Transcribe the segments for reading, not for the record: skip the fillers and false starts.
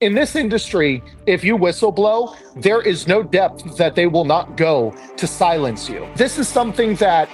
In this industry, if you whistleblow, there is no depth that they will not go to silence you. This is something that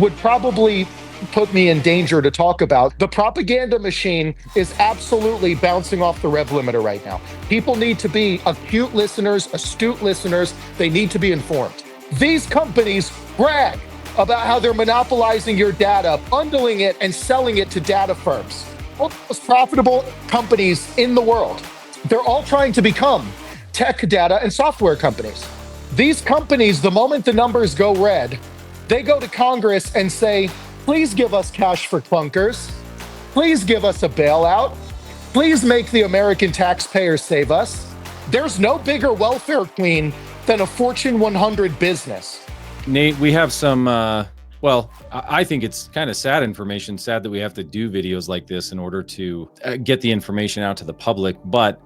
would probably put me in danger to talk about. The propaganda machine is absolutely bouncing off the rev limiter right now. People need to be acute listeners, astute listeners. They need to be informed. These companies brag about how they're monopolizing your data, bundling it, and selling it to data firms. All the most profitable companies in the world. They're all trying to become tech, data, and software companies. These companies, the moment the numbers go red, they go to Congress and say, please give us cash for clunkers. Please give us a bailout. Please make the American taxpayers save us. There's no bigger welfare queen than a Fortune 100 business. Nate, we have some, I think it's kind of sad information, sad that we have to do videos like this in order to get the information out to the public, but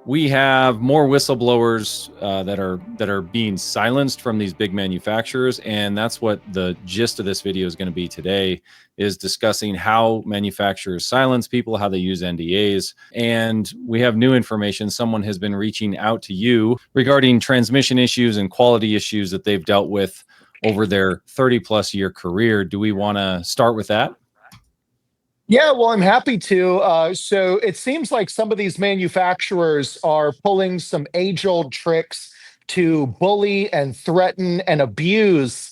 we have more whistleblowers that are being silenced from these big manufacturers, and that's what the gist of this video is going to be today, is discussing how manufacturers silence people, how they use NDAs, and we have new information. Someone has been reaching out to you regarding transmission issues and quality issues that they've dealt with over their 30-plus year career. Do we want to start with that? Yeah, well, I'm happy to. So it seems like some of these manufacturers are pulling some age-old tricks to bully and threaten and abuse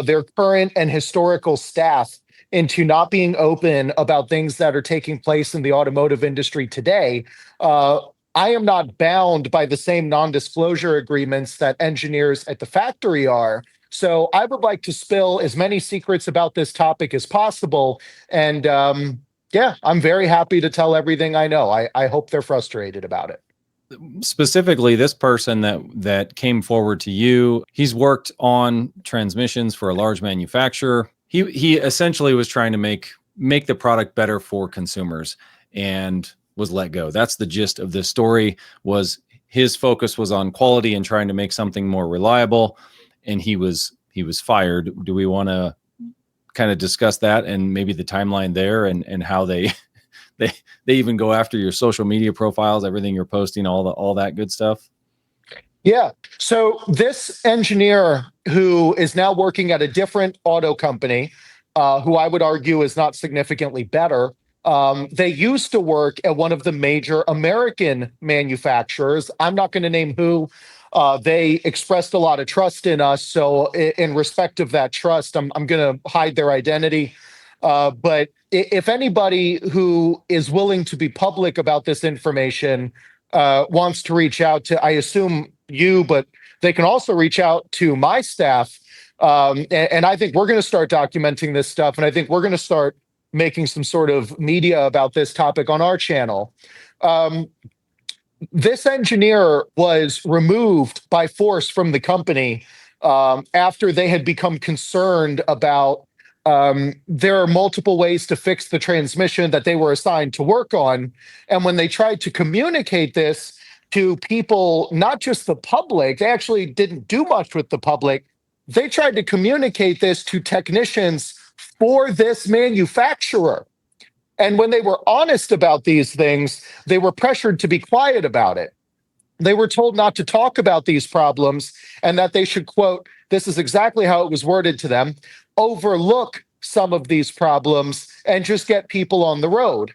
their current and historical staff into not being open about things that are taking place in the automotive industry today. I am not bound by the same non-disclosure agreements that engineers at the factory are. So I would like to spill as many secrets about this topic as possible. And yeah, I'm very happy to tell everything I know. I hope they're frustrated about it. Specifically, this person that came forward to you, he's worked on transmissions for a large manufacturer. He essentially was trying to make the product better for consumers and was let go. That's the gist of this story. Was his focus was on quality and trying to make something more reliable, and he was fired. Do we want to kind of discuss that and maybe the timeline there and how they even go after your social media profiles, everything you're posting, all that good stuff? Yeah. So this engineer who is now working at a different auto company, who I would argue is not significantly better, they used to work at one of the major American manufacturers. I'm not going to name who. They expressed a lot of trust in us. So in respect of that trust, I'm going to hide their identity. But if anybody who is willing to be public about this information wants to reach out to, I assume you, but they can also reach out to my staff. And I think we're going to start documenting this stuff. And I think we're going to start making some sort of media about this topic on our channel. This engineer was removed by force from the company after they had become concerned about there are multiple ways to fix the transmission that they were assigned to work on. And when they tried to communicate this to people, not just the public, they actually didn't do much with the public. They tried to communicate this to technicians for this manufacturer. And when they were honest about these things, they were pressured to be quiet about it. They were told not to talk about these problems and that they should, quote, this is exactly how it was worded to them, overlook some of these problems and just get people on the road.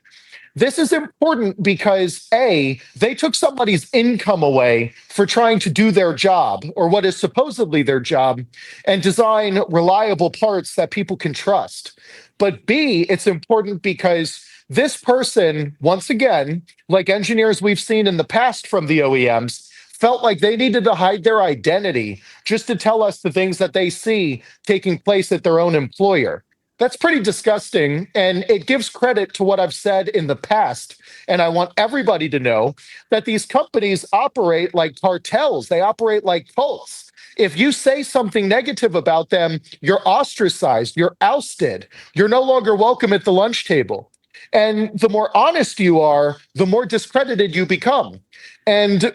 This is important because, A, they took somebody's income away for trying to do their job, or what is supposedly their job, and design reliable parts that people can trust. But B, it's important because this person, once again, like engineers we've seen in the past from the OEMs, felt like they needed to hide their identity just to tell us the things that they see taking place at their own employer. That's pretty disgusting, and it gives credit to what I've said in the past. And I want everybody to know that these companies operate like cartels. They operate like cults. If you say something negative about them, you're ostracized, you're ousted, you're no longer welcome at the lunch table. And the more honest you are, the more discredited you become. And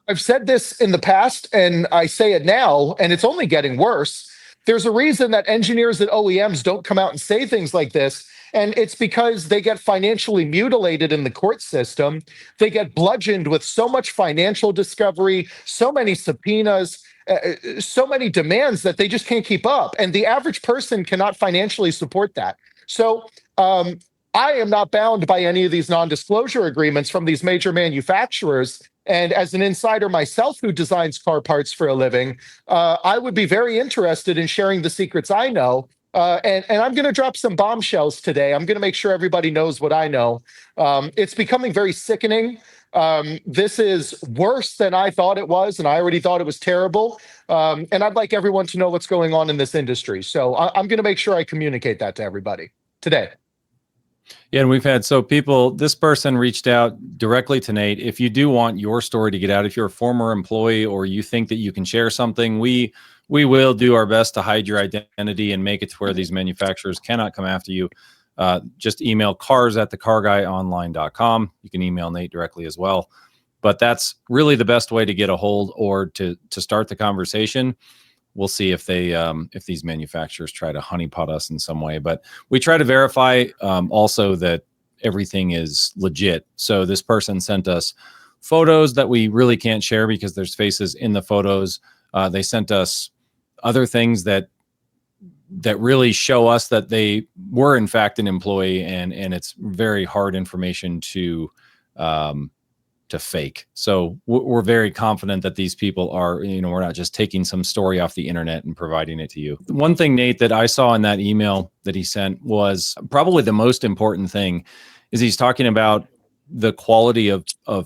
I've said this in the past, and I say it now, and it's only getting worse. There's a reason that engineers at OEMs don't come out and say things like this, And it's because they get financially mutilated in the court system. They get bludgeoned with so much financial discovery, so many subpoenas, so many demands that they just can't keep up. And the average person cannot financially support that. So I am not bound by any of these non-disclosure agreements from these major manufacturers. And as an insider myself who designs car parts for a living, I would be very interested in sharing the secrets I know. And I'm going to drop some bombshells today. I'm going to make sure everybody knows what I know. It's becoming very sickening. This is worse than I thought it was, and I already thought it was terrible. And I'd like everyone to know what's going on in this industry. So I'm going to make sure I communicate that to everybody today. Yeah, and we've had this person reached out directly to Nate. If you do want your story to get out, if you're a former employee or you think that you can share something, we will do our best to hide your identity and make it to where these manufacturers cannot come after you. Just email cars@thecarguyonline.com. You can email Nate directly as well. But that's really the best way to get a hold or to start the conversation. We'll see if if these manufacturers try to honeypot us in some way. But we try to verify also that everything is legit. So this person sent us photos that we really can't share because there's faces in the photos. They sent us other things that really show us that they were in fact an employee, and it's very hard information to fake. So we're very confident that these people are, we're not just taking some story off the internet and providing it to you. One thing, Nate, that I saw in that email that he sent was probably the most important thing is he's talking about the quality of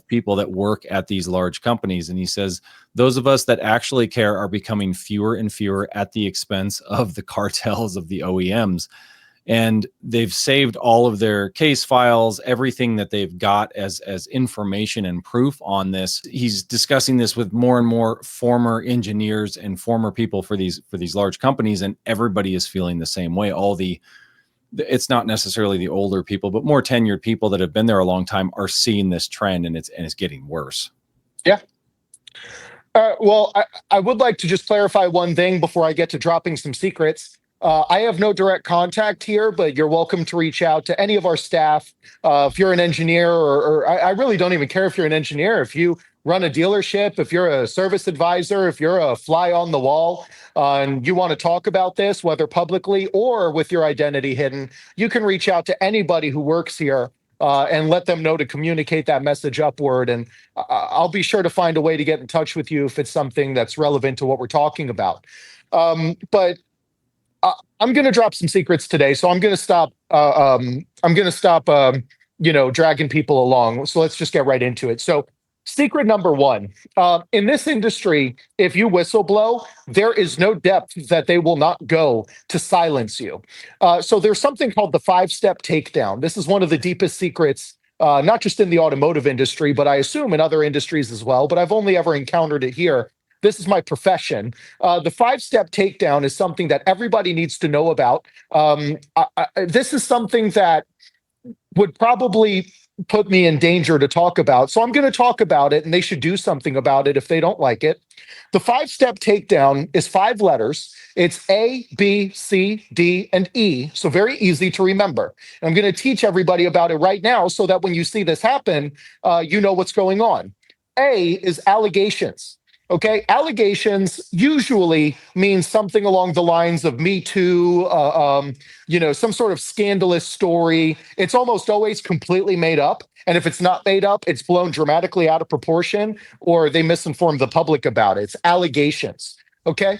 people that work at these large companies. And he says, those of us that actually care are becoming fewer and fewer at the expense of the cartels of the OEMs. And they've saved all of their case files, everything that they've got as information and proof on this. He's discussing this with more and more former engineers and former people for these large companies, and everybody is feeling the same way. It's not necessarily the older people, but more tenured people that have been there a long time are seeing this trend, and it's getting worse. Yeah. Well, I would like to just clarify one thing before I get to dropping some secrets. I have no direct contact here, but you're welcome to reach out to any of our staff. If you're an engineer, or I really don't even care if you're an engineer. If you run a dealership, if you're a service advisor, if you're a fly on the wall, and you want to talk about this, whether publicly or with your identity hidden, you can reach out to anybody who works here and let them know to communicate that message upward. And I'll be sure to find a way to get in touch with you if it's something that's relevant to what we're talking about. But I'm going to drop some secrets today, so I'm going to stop. Dragging people along. So let's just get right into it. So, secret number one: in this industry, if you whistleblow, there is no depth that they will not go to silence you. So there's something called the 5-step takedown. This is one of the deepest secrets, not just in the automotive industry, but I assume in other industries as well. But I've only ever encountered it here. This is my profession. The 5-step takedown is something that everybody needs to know about. This is something that would probably put me in danger to talk about. So I'm going to talk about it, and they should do something about it if they don't like it. The 5-step takedown is 5 letters. It's A, B, C, D, and E. So very easy to remember. And I'm going to teach everybody about it right now so that when you see this happen, you know what's going on. A is allegations. Okay, allegations usually mean something along the lines of Me Too, some sort of scandalous story. It's almost always completely made up. And if it's not made up, it's blown dramatically out of proportion, or they misinform the public about it. It's allegations. Okay.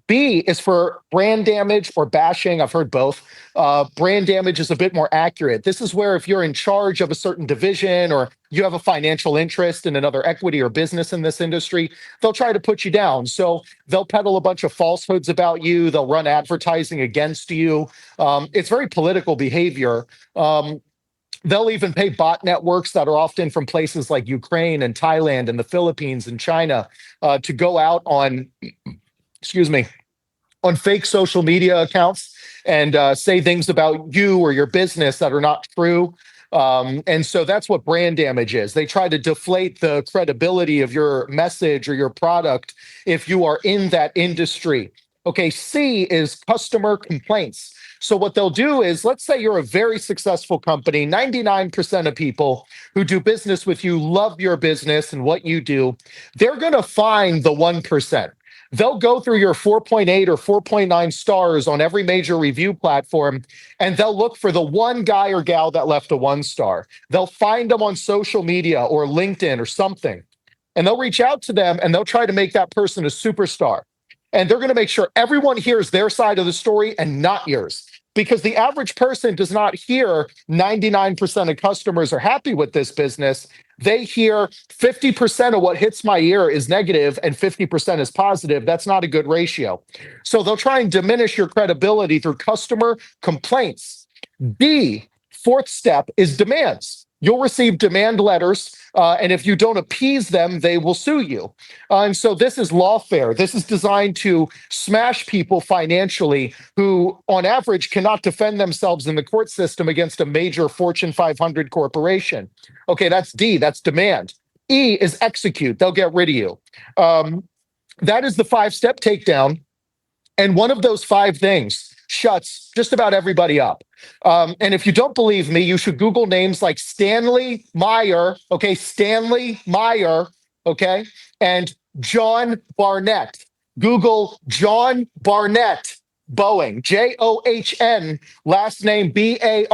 B is for brand damage or bashing. I've heard both. Brand damage is a bit more accurate. This is where if you're in charge of a certain division or you have a financial interest in another equity or business in this industry, they'll try to put you down. So they'll peddle a bunch of falsehoods about you. They'll run advertising against you. It's very political behavior. They'll even pay bot networks that are often from places like Ukraine and Thailand and the Philippines and China to go out on fake social media accounts and say things about you or your business that are not true. And so that's what brand damage is. They try to deflate the credibility of your message or your product if you are in that industry. Okay, C is customer complaints. So what they'll do is, let's say you're a very successful company, 99% of people who do business with you love your business and what you do. They're going to find the 1%. They'll go through your 4.8 or 4.9 stars on every major review platform, and they'll look for the one guy or gal that left a 1 star. They'll find them on social media or LinkedIn or something, and they'll reach out to them and they'll try to make that person a superstar. And they're going to make sure everyone hears their side of the story and not yours. Because the average person does not hear 99% of customers are happy with this business. They hear 50% of what hits my ear is negative and 50% is positive. That's not a good ratio. So they'll try and diminish your credibility through customer complaints. The fourth step is demands. You'll receive demand letters, and if you don't appease them, they will sue you. And so this is lawfare. This is designed to smash people financially who, on average, cannot defend themselves in the court system against a major Fortune 500 corporation. Okay, that's D, that's demand. E is execute. They'll get rid of you. That is the 5-step takedown. And one of those 5 things shuts just about everybody up. And if you don't believe me, you should Google names like Stanley Meyer, okay, Stanley Meyer, okay, and John Barnett. Google John Barnett, Boeing, John, last name Barnett,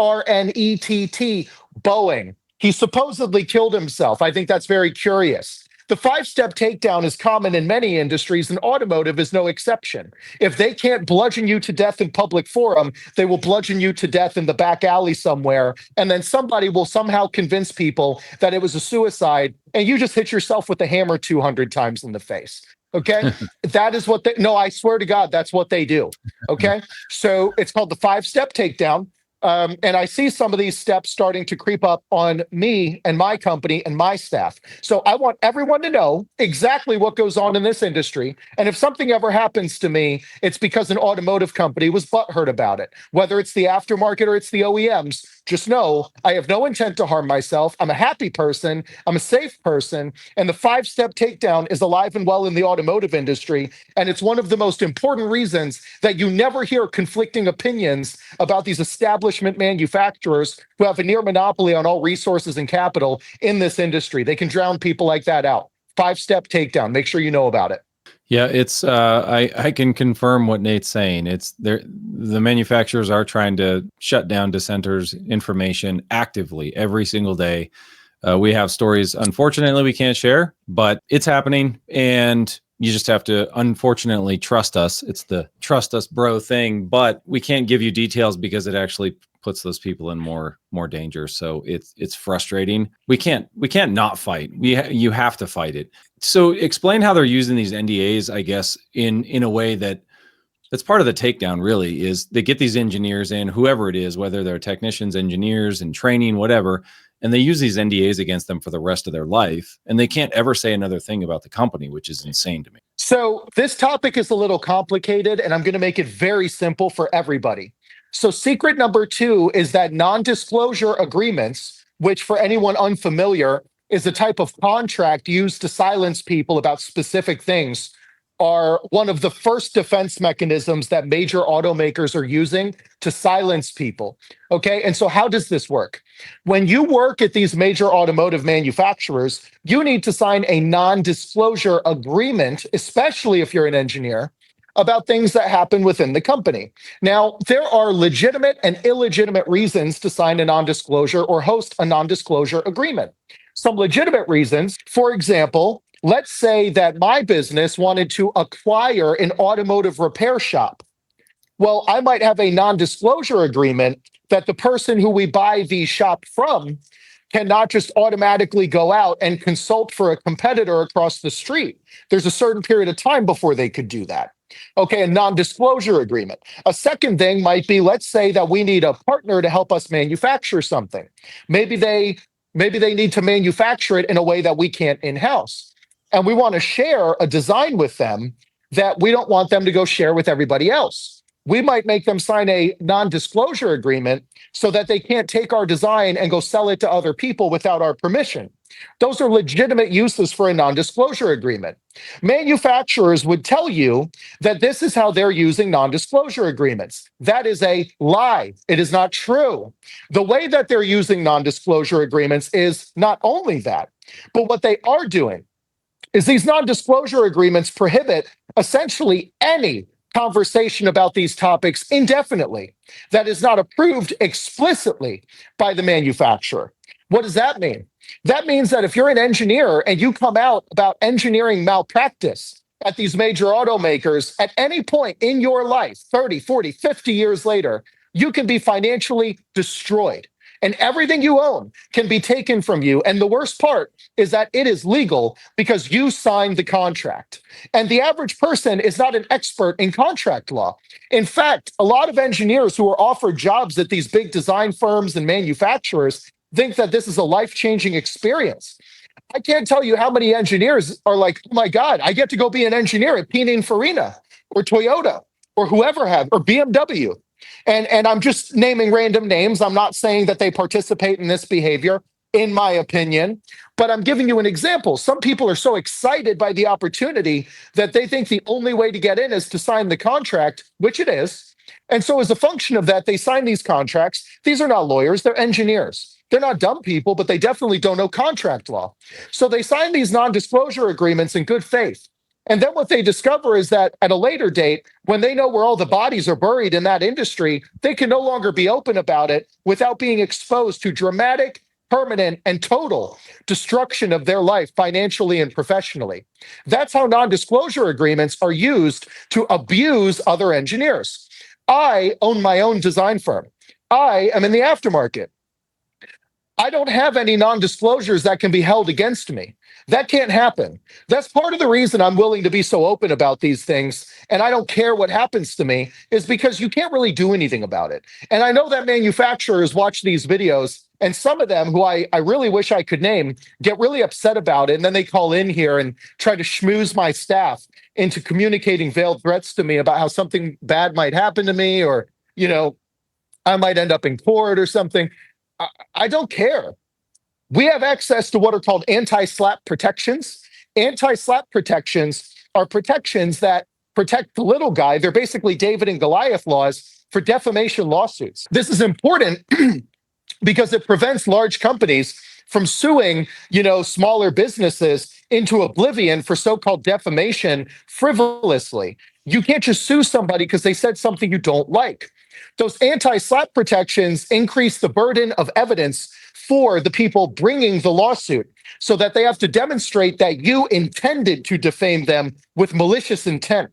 Boeing. He supposedly killed himself. I think that's very curious. The 5-step takedown is common in many industries, and automotive is no exception. If they can't bludgeon you to death in public forum, they will bludgeon you to death in the back alley somewhere, and then somebody will somehow convince people that it was a suicide, and you just hit yourself with a hammer 200 times in the face. Okay? That is what no, I swear to God, that's what they do. Okay? So it's called the 5-step takedown. And I see some of these steps starting to creep up on me and my company and my staff. So I want everyone to know exactly what goes on in this industry. And if something ever happens to me, it's because an automotive company was butthurt about it. Whether it's the aftermarket or it's the OEMs, just know I have no intent to harm myself. I'm a happy person. I'm a safe person. And the 5-step takedown is alive and well in the automotive industry. And it's one of the most important reasons that you never hear conflicting opinions about these establishment manufacturers who have a near monopoly on all resources and capital in this industry. They can drown people like that out. 5-step takedown. Make sure you know about it. Yeah, it's I can confirm what Nate's saying. It's the manufacturers are trying to shut down dissenters' information actively every single day. We have stories, unfortunately, we can't share, but it's happening, and you just have to, unfortunately, trust us. It's the trust us, bro thing, but we can't give you details because it actually puts those people in more danger. So it's frustrating. We can't not fight. You have to fight it. So explain how they're using these NDAs, I guess, in a way that's part of the takedown. Really, is they get these engineers in, whoever it is, whether they're technicians, engineers, and training, whatever, and they use these NDAs against them for the rest of their life, and they can't ever say another thing about the company, which is insane to me. So this topic is a little complicated, and I'm going to make it very simple for everybody. So secret number 2 is that non-disclosure agreements, which for anyone unfamiliar is a type of contract used to silence people about specific things, are one of the first defense mechanisms that major automakers are using to silence people. Okay, and so how does this work? When you work at these major automotive manufacturers, you need to sign a non-disclosure agreement, especially if you're an engineer, about things that happen within the company. Now, there are legitimate and illegitimate reasons to sign a non-disclosure or host a non-disclosure agreement. Some legitimate reasons, for example, let's say that my business wanted to acquire an automotive repair shop. Well, I might have a non-disclosure agreement that the person who we buy the shop from cannot just automatically go out and consult for a competitor across the street. There's a certain period of time before they could do that. Okay, a non-disclosure agreement. A second thing might be, let's say that we need a partner to help us manufacture something. Maybe they need to manufacture it in a way that we can't in-house. And we want to share a design with them that we don't want them to go share with everybody else. We might make them sign a non-disclosure agreement so that they can't take our design and go sell it to other people without our permission. Those are legitimate uses for a non-disclosure agreement. Manufacturers would tell you that this is how they're using non-disclosure agreements. That is a lie. It is not true. The way that they're using non-disclosure agreements is not only that, but what they are doing is these non-disclosure agreements prohibit essentially any conversation about these topics indefinitely that is not approved explicitly by the manufacturer. What does that mean? That means that if you're an engineer and you come out about engineering malpractice at these major automakers at any point in your life, 30, 40, 50 years later, you can be financially destroyed. And everything you own can be taken from you. And the worst part is that it is legal because you signed the contract. And the average person is not an expert in contract law. In fact, a lot of engineers who are offered jobs at these big design firms and manufacturers think that this is a life-changing experience. I can't tell you how many engineers are like, oh my God, I get to go be an engineer at Pininfarina or Toyota or whoever have, or BMW. And I'm just naming random names. I'm not saying that they participate in this behavior, in my opinion, but I'm giving you an example. Some people are so excited by the opportunity that they think the only way to get in is to sign the contract, which it is. And so as a function of that, they sign these contracts. These are not lawyers, they're engineers. They're not dumb people, but they definitely don't know contract law. So they sign these non-disclosure agreements in good faith. And then what they discover is that at a later date, when they know where all the bodies are buried in that industry, they can no longer be open about it without being exposed to dramatic, permanent, and total destruction of their life financially and professionally. That's how non-disclosure agreements are used to abuse other engineers. I own my own design firm. I am in the aftermarket. I don't have any non-disclosures that can be held against me. That can't happen. That's part of the reason I'm willing to be so open about these things, and I don't care what happens to me, is because you can't really do anything about it. And I know that manufacturers watch these videos, and some of them, who I really wish I could name, get really upset about it, and then they call in here and try to schmooze my staff into communicating veiled threats to me about how something bad might happen to me, or, I might end up in court or something. I don't care. We have access to what are called anti-slap protections. Anti-slap protections are protections that protect the little guy. They're basically David and Goliath laws for defamation lawsuits. This is important because it prevents large companies from suing, smaller businesses into oblivion for so-called defamation frivolously. You can't just sue somebody because they said something you don't like. Those anti-slap protections increase the burden of evidence for the people bringing the lawsuit so that they have to demonstrate that you intended to defame them with malicious intent.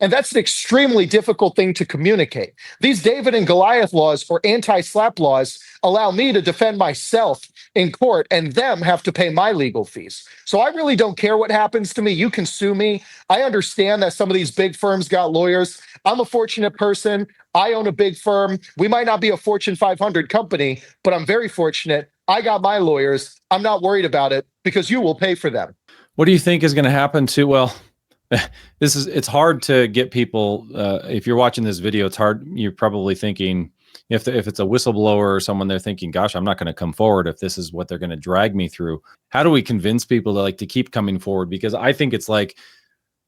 And that's an extremely difficult thing to communicate. These David and Goliath laws or anti-slap laws allow me to defend myself in court and them have to pay my legal fees. So I really don't care what happens to me. You can sue me. I understand that some of these big firms got lawyers. I'm a fortunate person. I own a big firm. We might not be a Fortune 500 company, but I'm very fortunate. I got my lawyers. I'm not worried about it because you will pay for them. What do you think is going to happen to, it's hard to get people, if you're watching this video, it's hard. You're probably thinking, if it's a whistleblower or someone, they're thinking, gosh, I'm not going to come forward if this is what they're going to drag me through. How do we convince people to keep coming forward? Because I think it's like,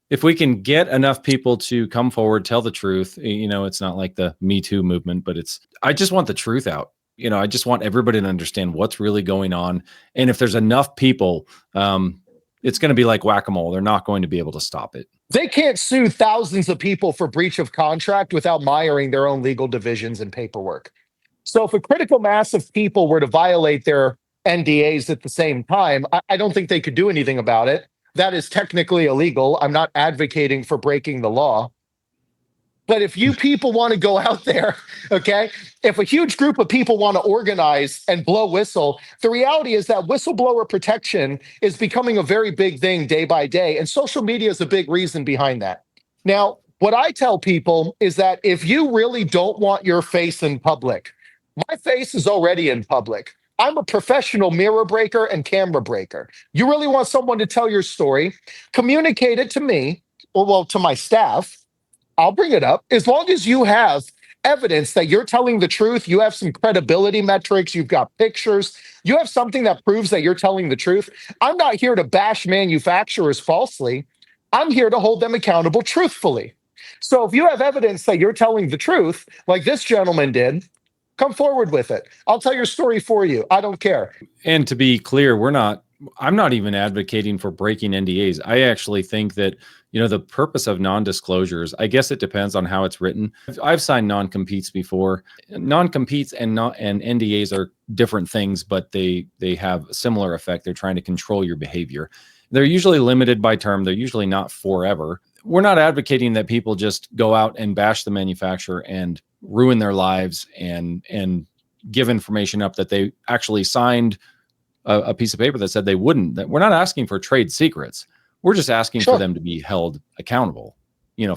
if we can get enough people to come forward, tell the truth, it's not like the Me Too movement, but I just want the truth out. I just want everybody to understand what's really going on. And if there's enough people, it's going to be like whack-a-mole. They're not going to be able to stop it. They can't sue thousands of people for breach of contract without miring their own legal divisions and paperwork. So if a critical mass of people were to violate their NDAs at the same time, I don't think they could do anything about it. That is technically illegal. I'm not advocating for breaking the law. But if you people want to go out there, okay, if a huge group of people want to organize and blow whistle, the reality is that whistleblower protection is becoming a very big thing day by day. And social media is a big reason behind that. Now, what I tell people is that if you really don't want your face in public, my face is already in public. I'm a professional mirror breaker and camera breaker. You really want someone to tell your story, communicate it to me, or to my staff. I'll bring it up as long as you have evidence that you're telling the truth, you have some credibility metrics, you've got pictures, you have something that proves that you're telling the truth, I'm not here to bash manufacturers falsely. I'm here to hold them accountable truthfully. So if you have evidence that you're telling the truth, like this gentleman did, come forward with it. I'll tell your story for you. I don't care. And to be clear, I'm not even advocating for breaking NDAs. I actually think that, the purpose of non-disclosures, I guess it depends on how it's written. I've signed non-competes before. Non-competes and NDAs are different things, but they have a similar effect. They're trying to control your behavior. They're usually limited by term. They're usually not forever. We're not advocating that people just go out and bash the manufacturer and ruin their lives and give information up that they actually signed a piece of paper that said they wouldn't. That we're not asking for trade secrets. We're just asking for them to be held accountable,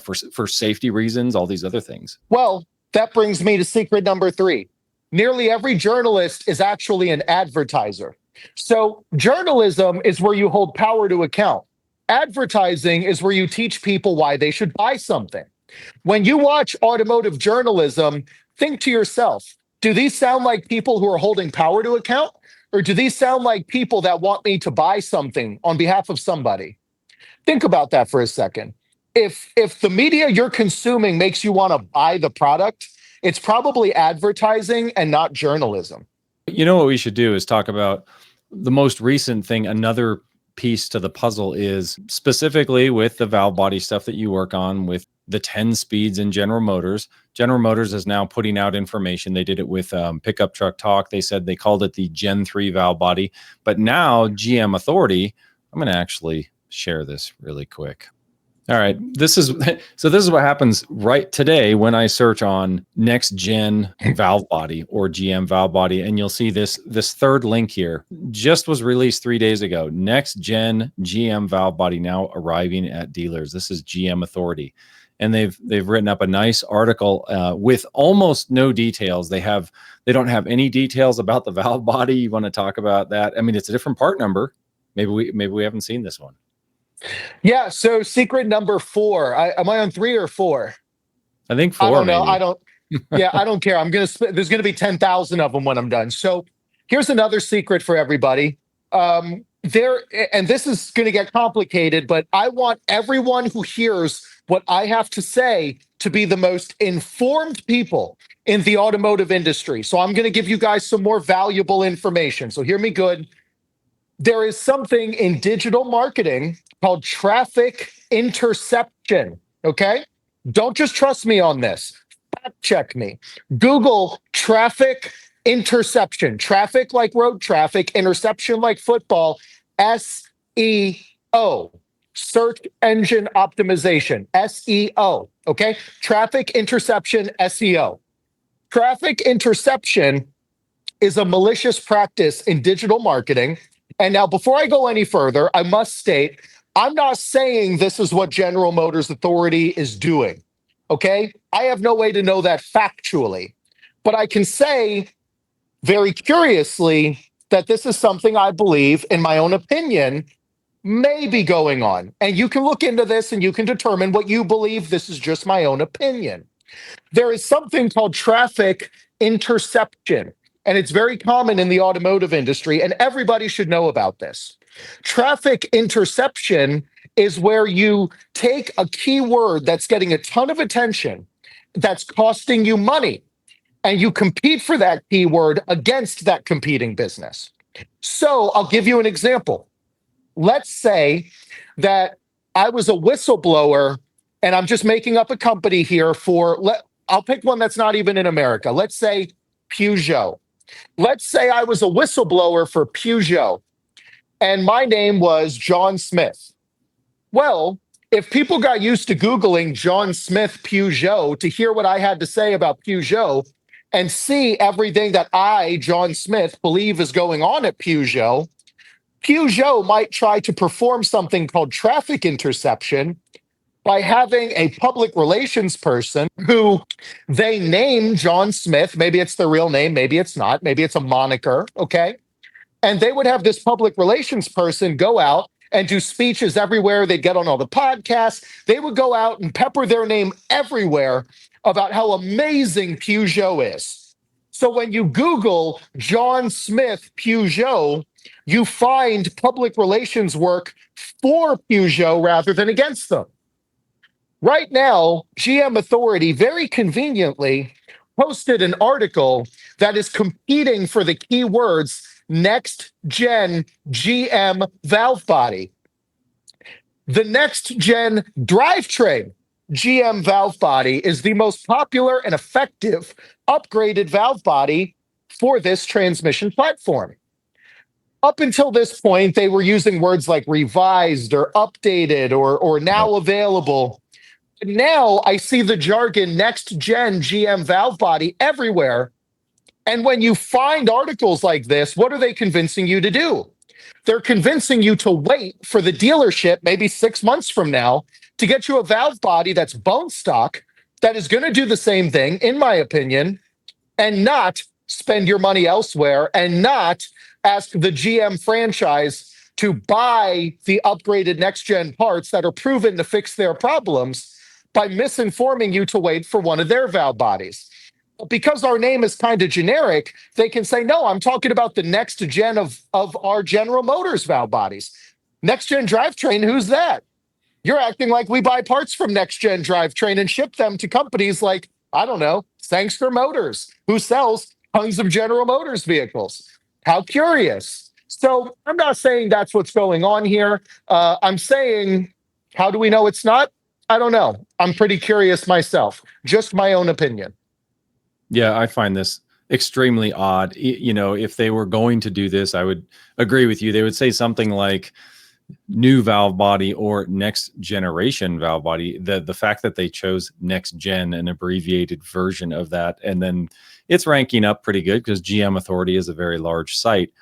for safety reasons, all these other things. Well, that brings me to secret number 3. Nearly every journalist is actually an advertiser. So journalism is where you hold power to account. Advertising is where you teach people why they should buy something. When you watch automotive journalism, think to yourself, do these sound like people who are holding power to account? Or do these sound like people that want me to buy something on behalf of somebody? Think about that for a second. If the media you're consuming makes you want to buy the product, it's probably advertising and not journalism. What we should do is talk about the most recent thing. Another piece to the puzzle is specifically with the valve body stuff that you work on with the 10 speeds in General Motors. General Motors is now putting out information. They did it with Pickup Truck Talk. They said they called it the Gen 3 valve body. But now GM Authority, I'm going to actually share this really quick. All right, this is what happens right today when I search on NextGen valve body or GM valve body, and you'll see this third link here just was released 3 days ago. NextGen GM valve body now arriving at dealers. This is GM Authority, and they've written up a nice article with almost no details. They don't have any details about the valve body. You want to talk about that? I mean, it's a different part number. Maybe we haven't seen this one. Yeah, so secret number 4. Am I on 3 or 4? I think 4. I don't know. Maybe. I don't care. There's gonna be 10,000 of them when I'm done. So here's another secret for everybody. And this is gonna get complicated, but I want everyone who hears what I have to say to be the most informed people in the automotive industry. So I'm gonna give you guys some more valuable information. So hear me good. There is something in digital marketing called traffic interception, okay? Don't just trust me on this. Fact check me. Google traffic interception. Traffic like road traffic, interception like football, SEO. Search engine optimization, SEO, okay? Traffic interception, SEO. Traffic interception is a malicious practice in digital marketing. And now, before I go any further, I must state, I'm not saying this is what General Motors Authority is doing, okay? I have no way to know that factually, but I can say very curiously that this is something I believe, in my own opinion, may be going on. And you can look into this and you can determine what you believe. This is just my own opinion. There is something called traffic interception. And it's very common in the automotive industry, and everybody should know about this. Traffic interception is where you take a keyword that's getting a ton of attention, that's costing you money, and you compete for that keyword against that competing business. So I'll give you an example. Let's say that I was a whistleblower, and I'm just making up a company here I'll pick one that's not even in America. Let's say Peugeot. Let's say I was a whistleblower for Peugeot and my name was John Smith. Well, if people got used to Googling John Smith Peugeot to hear what I had to say about Peugeot and see everything that I, John Smith, believe is going on at Peugeot, Peugeot might try to perform something called traffic interception by having a public relations person who they name John Smith. Maybe it's their real name, maybe it's not, maybe it's a moniker, okay? And they would have this public relations person go out and do speeches everywhere. They'd get on all the podcasts. They would go out and pepper their name everywhere about how amazing Peugeot is. So when you Google John Smith Peugeot, you find public relations work for Peugeot rather than against them. Right now, GM Authority very conveniently posted an article that is competing for the keywords NextGen GM valve body. The NextGen drivetrain GM valve body is the most popular and effective upgraded valve body for this transmission platform. Up until this point, they were using words like revised or updated or now available. Now I see the jargon NextGen GM valve body everywhere. And when you find articles like this, what are they convincing you to do? They're convincing you to wait for the dealership, maybe 6 months from now, to get you a valve body that's bone stock, that is going to do the same thing, in my opinion, and not spend your money elsewhere and not ask the GM franchise to buy the upgraded next-gen parts that are proven to fix their problems by misinforming you to wait for one of their valve bodies. Because our name is kind of generic, they can say, no, I'm talking about the next gen of our General Motors valve bodies. Next gen drivetrain, who's that? You're acting like we buy parts from next gen drivetrain and ship them to companies like, I don't know, Sangster Motors, who sells tons of General Motors vehicles. How curious. So I'm not saying that's what's going on here. I'm saying, how do we know it's not? I don't know. I'm pretty curious myself. Just my own opinion. Yeah, I find this extremely odd. You know, if they were going to do this, I would agree with you. They would say something like new valve body or next generation valve body. The fact that they chose next gen, an abbreviated version of that, and then it's ranking up pretty good because GM Authority is a very large site.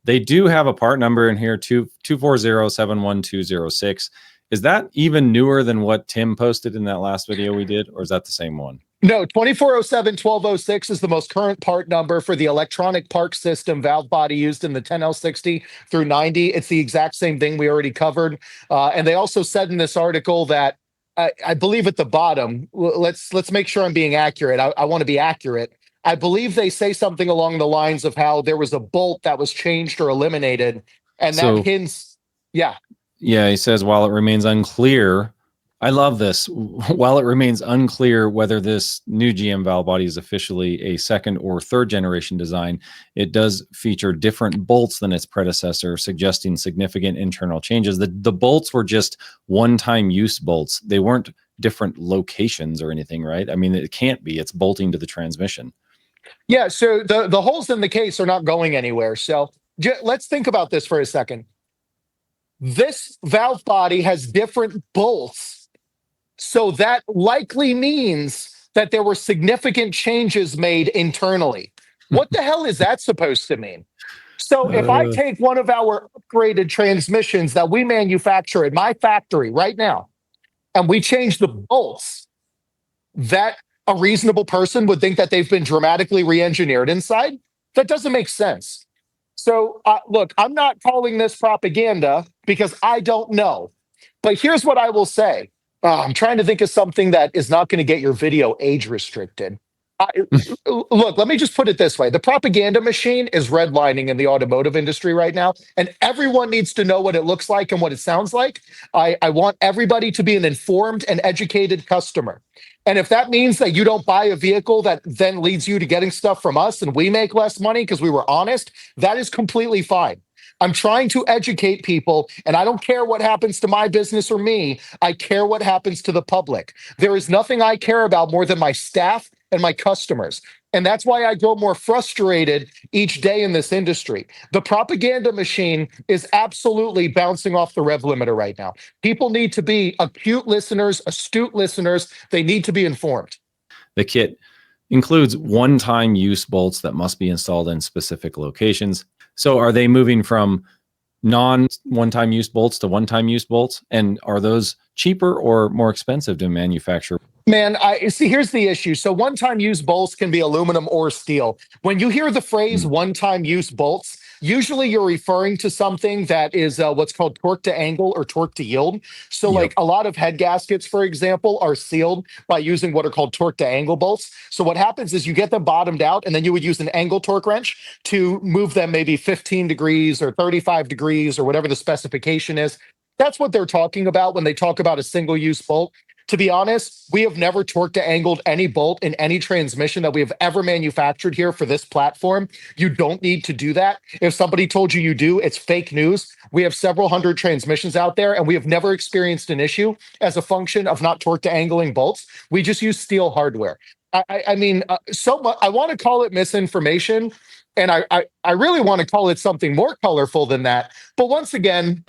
They do have a part number in here, 240-71206. Is that even newer than what Tim posted in that last video we did, or is that the same one? No, 2407-1206 is the most current part number for the electronic park system valve body used in the 10L60 through 90. It's the exact same thing we already covered. And they also said in this article that, I believe at the bottom, let's make sure I'm being accurate. I want to be accurate. I believe they say something along the lines of how there was a bolt that was changed or eliminated. And that hints, yeah. Yeah, he says, while it remains unclear, I love this. While it remains unclear whether this new GM valve body is officially a second or third generation design, it does feature different bolts than its predecessor, suggesting significant internal changes. The bolts were just one-time use bolts. They weren't different locations or anything, right? I mean, it can't be. It's bolting to the transmission. Yeah, so the holes in the case are not going anywhere. So let's think about this for a second. This valve body has different bolts. So that likely means that there were significant changes made internally. What the hell is that supposed to mean? So if I take one of our upgraded transmissions that we manufacture at my factory right now, and we change the bolts, that a reasonable person would think that they've been dramatically re-engineered inside? That doesn't make sense. So look, I'm not calling this propaganda because I don't know. But here's what I will say. I'm trying to think of something that is not going to get your video age restricted. Look, let me just put it this way. The propaganda machine is redlining in the automotive industry right now, and everyone needs to know what it looks like and what it sounds like. I want everybody to be an informed and educated customer. And if that means that you don't buy a vehicle that then leads you to getting stuff from us and we make less money because we were honest, that is completely fine. I'm trying to educate people, and I don't care what happens to my business or me. I care what happens to the public. There is nothing I care about more than my staff and my customers. And that's why I grow more frustrated each day in this industry. The propaganda machine is absolutely bouncing off the rev limiter right now. People need to be acute listeners, astute listeners. They need to be informed. The kit includes one-time use bolts that must be installed in specific locations. So are they moving from non-one-time use bolts to one-time use bolts? And are those cheaper or more expensive to manufacture? Man, I see, here's the issue. So one-time use bolts can be aluminum or steel. When you hear the phrase one-time use bolts, usually you're referring to something that is what's called torque to angle or torque to yield. So Yep. like a lot of head gaskets, for example, are sealed by using what are called torque to angle bolts. So what happens is you get them bottomed out, and then you would use an angle torque wrench to move them maybe 15 degrees or 35 degrees or whatever the specification is. That's what they're talking about when they talk about a single use bolt. To be honest, we have never torque to angled any bolt in any transmission that we have ever manufactured here for this platform. You don't need to do that. If somebody told you you do, it's fake news. We have several hundred transmissions out there, and we have never experienced an issue as a function of not torque to angling bolts. We just use steel hardware. I mean, so much. I want to call it misinformation, and I really want to call it something more colorful than that. But once again,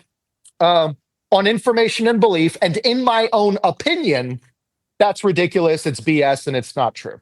on information and belief, and in my own opinion, that's ridiculous. It's BS, and it's not true,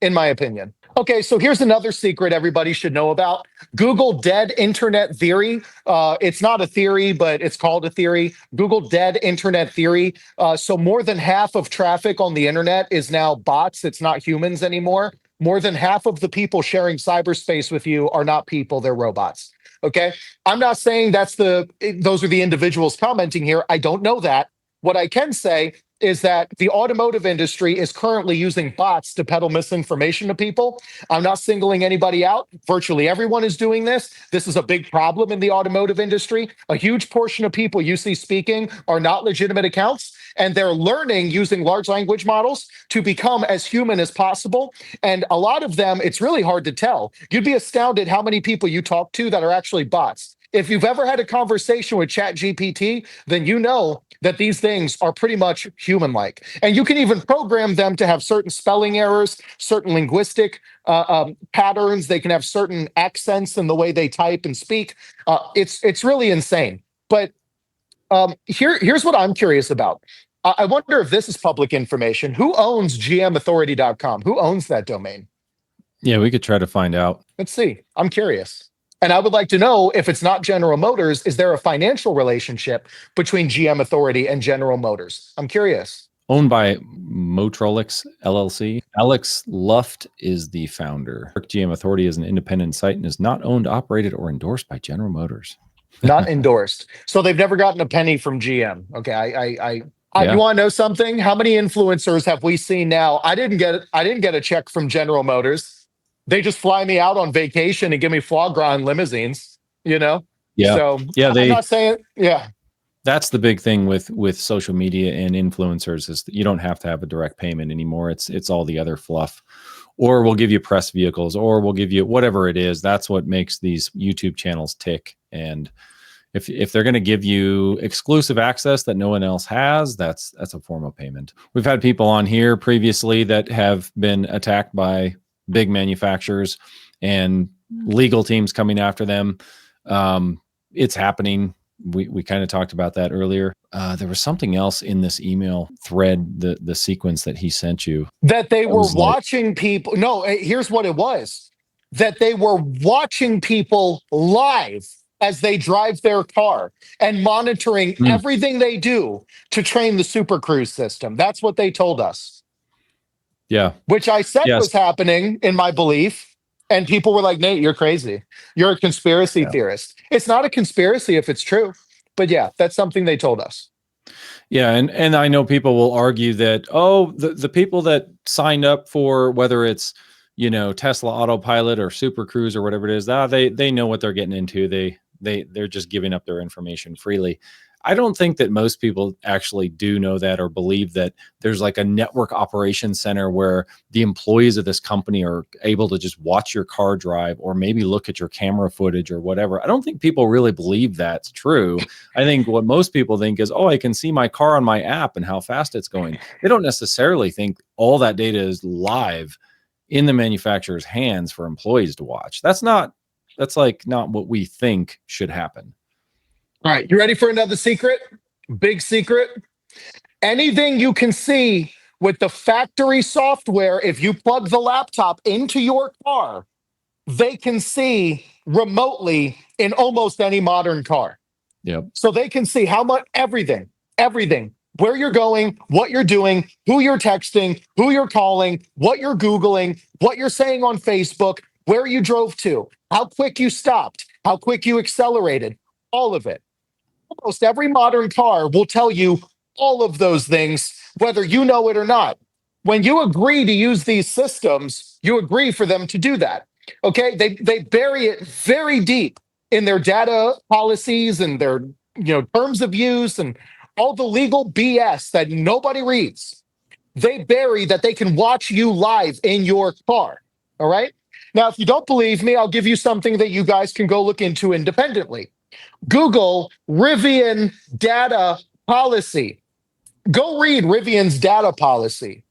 in my opinion. Okay, so here's another secret everybody should know about. Google dead internet theory. It's not a theory, but it's called a theory. Google dead internet theory. So more than half of traffic on the internet is now bots. It's not humans anymore. More than half of the people sharing cyberspace with you are not people, they're robots. Okay, I'm not saying those are the individuals commenting here. I don't know that. What I can say is that the automotive industry is currently using bots to peddle misinformation to people. I'm not singling anybody out. Virtually everyone is doing this. This is a big problem in the automotive industry. A huge portion of people you see speaking are not legitimate accounts, and they're learning using large language models to become as human as possible. And a lot of them, it's really hard to tell. You'd be astounded how many people you talk to that are actually bots. If you've ever had a conversation with ChatGPT, then you know that these things are pretty much human-like. And you can even program them to have certain spelling errors, certain linguistic patterns. They can have certain accents in the way they type and speak. It's really insane. But here's what I'm curious about. I wonder if this is public information. Who owns gmauthority.com? Who owns that domain? Yeah, we could try to find out. Let's see. I'm curious. And I would like to know, if it's not General Motors, is there a financial relationship between GM Authority and General Motors? I'm curious. Owned by Motrolix LLC. Alex Luft is the founder. GM Authority is an independent site and is not owned, operated, or endorsed by General Motors. Not endorsed. So they've never gotten a penny from GM. Okay, Yeah. You want to know something? How many influencers have we seen now? I didn't get a check from General Motors. They just fly me out on vacation and give me foie gras and limousines, you know? Yeah. So Yeah, I'm not saying, yeah. That's the big thing with social media and influencers, is that you don't have to have a direct payment anymore. It's all the other fluff. Or we'll give you press vehicles, or we'll give you whatever it is. That's what makes these YouTube channels tick. And if they're going to give you exclusive access that no one else has, that's a form of payment. We've had people on here previously that have been attacked by big manufacturers and legal teams coming after them. It's happening. We kind of talked about that earlier. There was something else in this email thread, the sequence that he sent you. That they were watching people. No, here's what it was. That they were watching people live as they drive their car and monitoring everything they do to train the Super Cruise system. That's what they told us. Yeah. Which I said was happening in my belief. And people were like, Nate, you're crazy. You're a conspiracy theorist. It's not a conspiracy if it's true. But yeah, that's something they told us. Yeah. And I know people will argue that, the people that signed up for, whether it's, Tesla Autopilot or Super Cruise or whatever it is, they know what they're getting into. They're just giving up their information freely. I don't think that most people actually do know that or believe that there's like a network operations center where the employees of this company are able to just watch your car drive or maybe look at your camera footage or whatever. I don't think people really believe that's true. I think what most people think is, I can see my car on my app and how fast it's going. They don't necessarily think all that data is live in the manufacturer's hands for employees to watch. That's not what we think should happen. All right, you ready for another secret? Big secret. Anything you can see with the factory software, if you plug the laptop into your car, they can see remotely in almost any modern car. Yep. So they can see how much everything, where you're going, what you're doing, who you're texting, who you're calling, what you're Googling, what you're saying on Facebook, where you drove to, how quick you stopped, how quick you accelerated, all of it. Almost every modern car will tell you all of those things, whether you know it or not. When you agree to use these systems, you agree for them to do that. Okay, they bury it very deep in their data policies and their terms of use and all the legal BS that nobody reads. They bury that they can watch you live in your car. All right. Now, if you don't believe me, I'll give you something that you guys can go look into independently. Google Rivian data policy. Go read Rivian's data policy.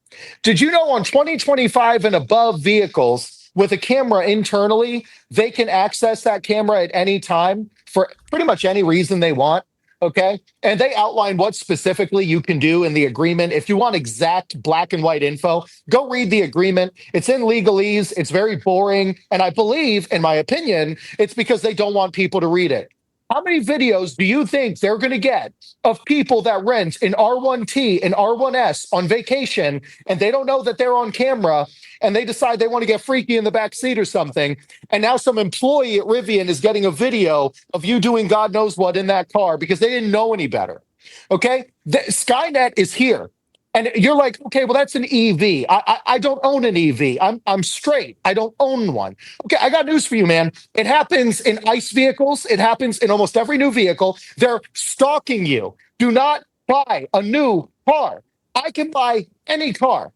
Did you know on 2025 and above vehicles with a camera internally, they can access that camera at any time for pretty much any reason they want? Okay. And they outline what specifically you can do in the agreement. If you want exact black and white info, go read the agreement. It's in legalese. It's very boring. And I believe, in my opinion, it's because they don't want people to read it. How many videos do you think they're going to get of people that rent an R1T and R1S on vacation and they don't know that they're on camera and they decide they want to get freaky in the back seat or something? And now some employee at Rivian is getting a video of you doing God knows what in that car because they didn't know any better. Okay? Skynet is here. And you're like, okay, well, that's an EV. I don't own an EV. I'm straight. I don't own one. Okay, I got news for you, man. It happens in ICE vehicles. It happens in almost every new vehicle. They're stalking you. Do not buy a new car. I can buy any car,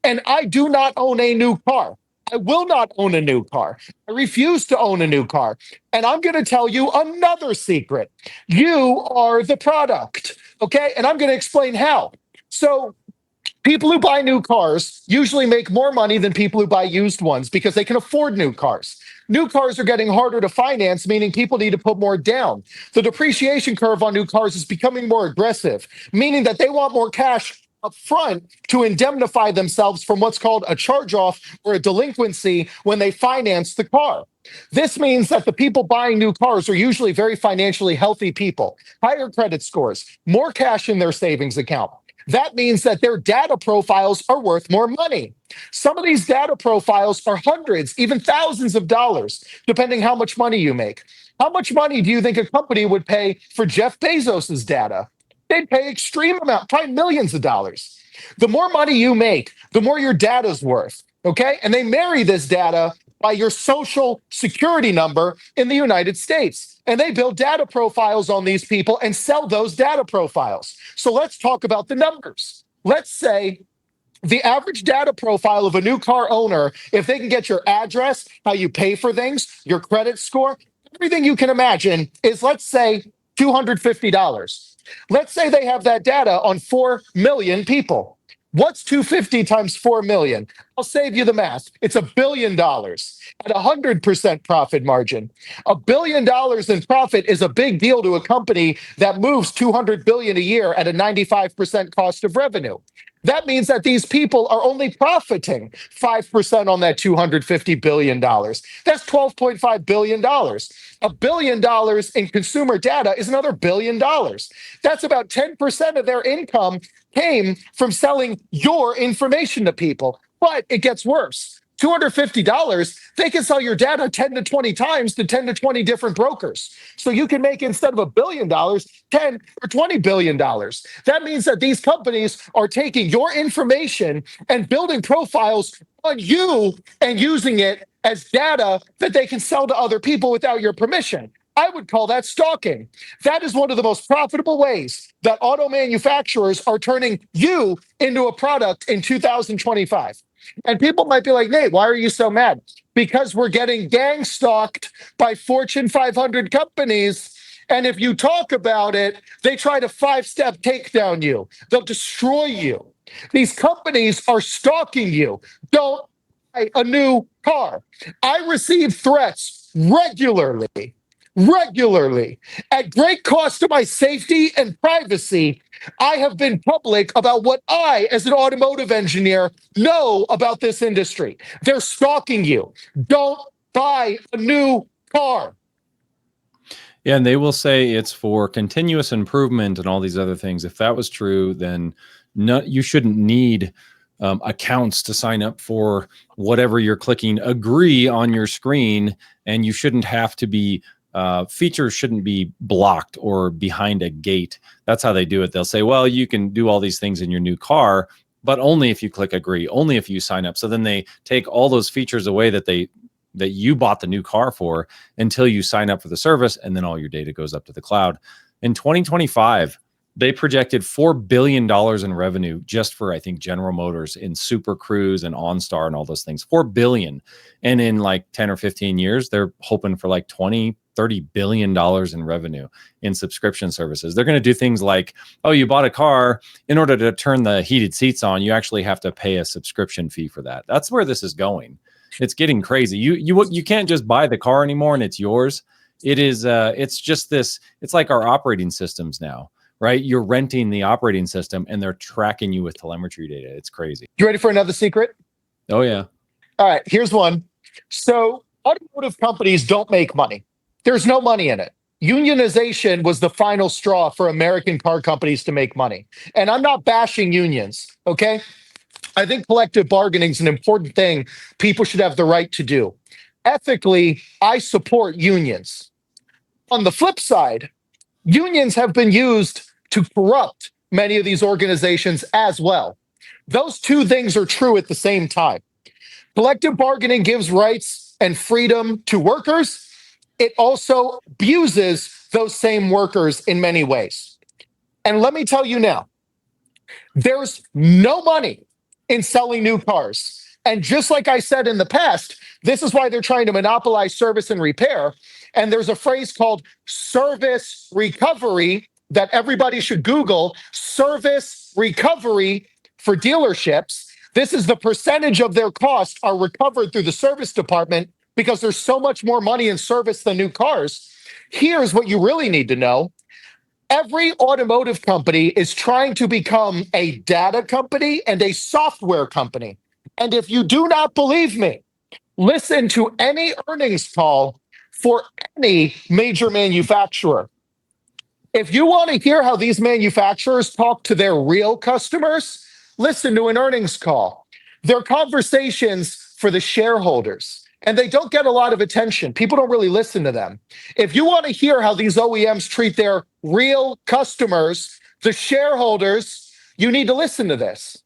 and I do not own a new car. I will not own a new car. I refuse to own a new car. And I'm going to tell you another secret. You are the product. Okay. And I'm going to explain how. So, people who buy new cars usually make more money than people who buy used ones because they can afford new cars. New cars are getting harder to finance, meaning people need to put more down. The depreciation curve on new cars is becoming more aggressive, meaning that they want more cash up front to indemnify themselves from what's called a charge-off or a delinquency when they finance the car. This means that the people buying new cars are usually very financially healthy people, higher credit scores, more cash in their savings account. That means that their data profiles are worth more money. Some of these data profiles are hundreds, even thousands of dollars, depending how much money you make. How much money do you think a company would pay for Jeff Bezos's data? They'd pay extreme amount, probably millions of dollars. The more money you make, the more your data's worth, okay? And they marry this data by your social security number in the United States. And they build data profiles on these people and sell those data profiles. So let's talk about the numbers. Let's say the average data profile of a new car owner, if they can get your address, how you pay for things, your credit score, everything you can imagine is, let's say, $250. Let's say they have that data on 4 million people. What's 250 times 4 million? I'll save you the math. It's $1 billion at 100% profit margin. $1 billion in profit is a big deal to a company that moves 200 billion a year at a 95% cost of revenue. That means that these people are only profiting 5% on that $250 billion. That's $12.5 billion. $1 billion in consumer data is another $1 billion. That's about 10% of their income came from selling your information to people. But it gets worse. $250, they can sell your data 10 to 20 times to 10 to 20 different brokers. So you can make, instead of $1 billion, 10 or $20 billion. That means that these companies are taking your information and building profiles on you and using it as data that they can sell to other people without your permission. I would call that stalking. That is one of the most profitable ways that auto manufacturers are turning you into a product in 2025. And people might be like, Nate, why are you so mad? Because we're getting gang stalked by Fortune 500 companies. And if you talk about it, they try to 5-step takedown you. They'll destroy you. These companies are stalking you. Don't buy a new car. I receive threats regularly at great cost to my safety and privacy. I have been public about what I, as an automotive engineer, know about this industry. They're stalking you. Don't buy a new car. Yeah, and they will say it's for continuous improvement and all these other things. If that was true, then you shouldn't need accounts to sign up for whatever you're clicking agree on your screen, and you shouldn't have to be features shouldn't be blocked or behind a gate. That's how they do it. They'll say, well, you can do all these things in your new car, but only if you click agree, only if you sign up. So then they take all those features away that you bought the new car for until you sign up for the service, and then all your data goes up to the cloud. In 2025, they projected $4 billion in revenue just for, I think, General Motors in Super Cruise and OnStar and all those things. $4 billion. And in like 10 or 15 years, they're hoping for like 20, $30 billion in revenue in subscription services. They're going to do things like, oh, you bought a car. In order to turn the heated seats on, you actually have to pay a subscription fee for that. That's where this is going. It's getting crazy. You can't just buy the car anymore and it's yours. It is, it's just this, it's like our operating systems now. Right? You're renting the operating system and they're tracking you with telemetry data. It's crazy. You ready for another secret? Oh, yeah. All right, here's one. So automotive companies don't make money. There's no money in it. Unionization was the final straw for American car companies to make money. And I'm not bashing unions, okay? I think collective bargaining is an important thing people should have the right to do. Ethically, I support unions. On the flip side, unions have been used to corrupt many of these organizations as well. Those two things are true at the same time. Collective bargaining gives rights and freedom to workers. It also abuses those same workers in many ways. And let me tell you now, there's no money in selling new cars. And just like I said in the past, this is why they're trying to monopolize service and repair. And there's a phrase called service recovery that everybody should Google. Service recovery for dealerships. This is the percentage of their costs are recovered through the service department because there's so much more money in service than new cars. Here's what you really need to know. Every automotive company is trying to become a data company and a software company. And if you do not believe me, listen to any earnings call for any major manufacturer. If you want to hear how these manufacturers talk to their real customers, listen to an earnings call. They're conversations for the shareholders, and they don't get a lot of attention. People don't really listen to them. If you want to hear how these OEMs treat their real customers, the shareholders, you need to listen to this.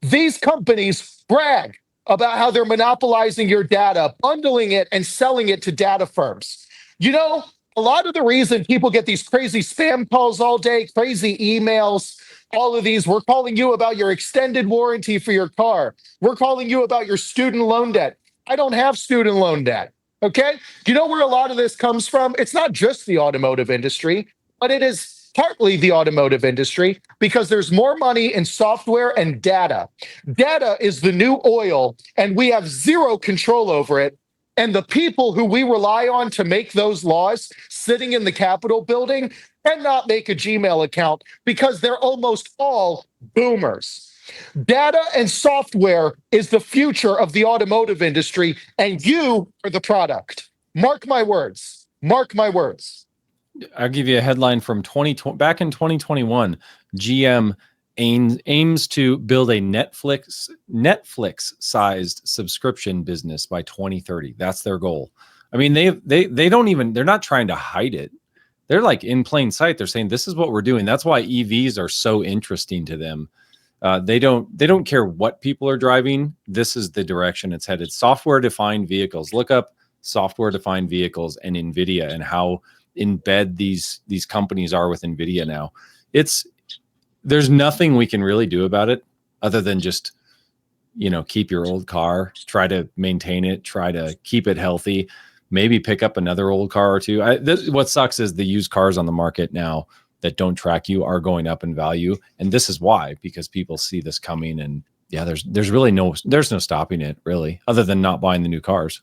These companies brag about how they're monopolizing your data, bundling it and selling it to data firms. You know, a lot of the reason people get these crazy spam calls all day, crazy emails, all of these, we're calling you about your extended warranty for your car. We're calling you about your student loan debt. I don't have student loan debt, okay? Do you know where a lot of this comes from? It's not just the automotive industry, but it is partly the automotive industry because there's more money in software and data. Data is the new oil, and we have zero control over it. And the people who we rely on to make those laws sitting in the Capitol building cannot make a Gmail account because they're almost all boomers. Data and software is the future of the automotive industry, and you are the product. Mark my words. Mark my words. I'll give you a headline from 2020. Back in 2021, GM aims to build a Netflix-sized subscription business by 2030. That's their goal. I mean, they're not trying to hide it. They're like in plain sight. They're saying this is what we're doing. That's why EVs are so interesting to them. They don't care what people are driving. This is the direction it's headed. Software-defined vehicles. Look up software-defined vehicles and NVIDIA and how in bed these companies are with NVIDIA now. There's nothing we can really do about it other than just, keep your old car, try to maintain it, try to keep it healthy, maybe pick up another old car or two. What sucks is the used cars on the market now that don't track you are going up in value. And this is why, because people see this coming, and yeah, there's really no stopping it really, other than not buying the new cars.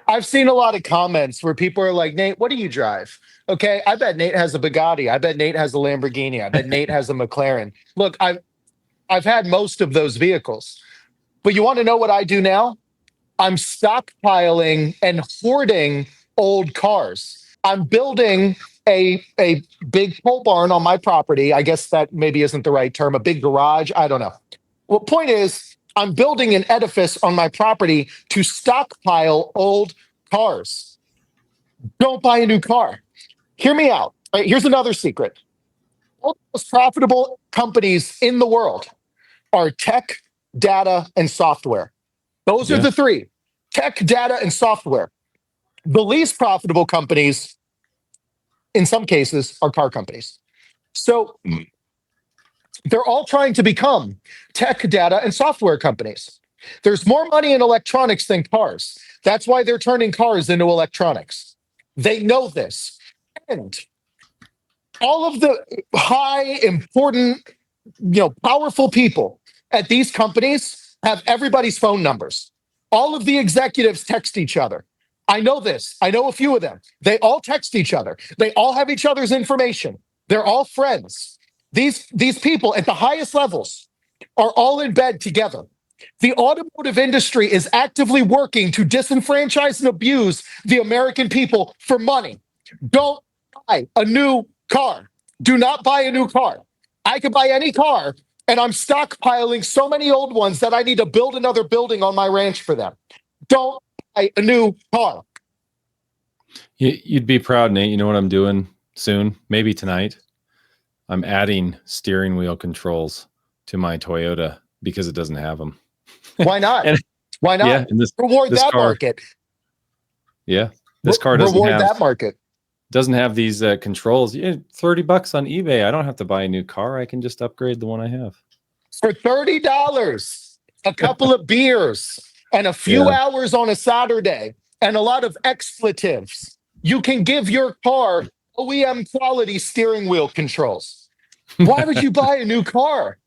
I've seen a lot of comments where people are like, Nate, what do you drive? Okay, I bet Nate has a Bugatti. I bet Nate has a Lamborghini. I bet Nate has a McLaren. Look, I've had most of those vehicles. But you want to know what I do now? I'm stockpiling and hoarding old cars. I'm building a big pole barn on my property. I guess that maybe isn't the right term, a big garage. I don't know. Well, point is, I'm building an edifice on my property to stockpile old cars. Don't buy a new car. Hear me out. All right, here's another secret. All the most profitable companies in the world are tech, data, and software. Those are Yeah. the three: tech, data, and software. The least profitable companies, in some cases, are car companies. So they're all trying to become tech, data, and software companies. There's more money in electronics than cars. That's why they're turning cars into electronics. They know this. And all of the high, important, powerful people at these companies have everybody's phone numbers. All of the executives text each other. I know this. I know a few of them. They all text each other. They all have each other's information. They're all friends. These people at the highest levels are all in bed together. The automotive industry is actively working to disenfranchise and abuse the American people for money. Don't buy a new car. Do not buy a new car. I could buy any car, and I'm stockpiling so many old ones that I need to build another building on my ranch for them. Don't buy a new car. You'd be proud, Nate. You know what I'm doing soon? Maybe tonight. I'm adding steering wheel controls to my Toyota because it doesn't have them. Why not? Why not? Yeah, reward this that car, market. Yeah, this car doesn't reward have that market. Doesn't have these controls. Yeah, $30 on eBay. I don't have to buy a new car. I can just upgrade the one I have For $30, a couple of beers and a few hours on a Saturday and a lot of expletives. You can give your car OEM quality steering wheel controls. Why would you buy a new car?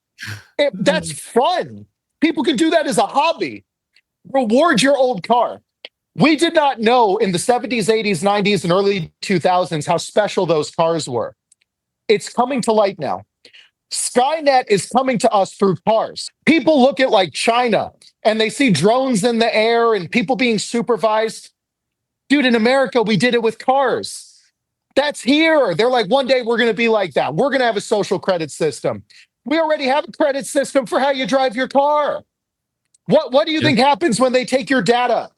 That's fun. People can do that as a hobby. Reward your old car. We did not know in the 70s, 80s, 90s, and early 2000s how special those cars were. It's coming to light now. Skynet is coming to us through cars. People look at like China and they see drones in the air and people being supervised. Dude, in America, we did it with cars. That's here. They're like, one day we're going to be like that. We're going to have a social credit system. We already have a credit system for how you drive your car. What do you think happens when they take your data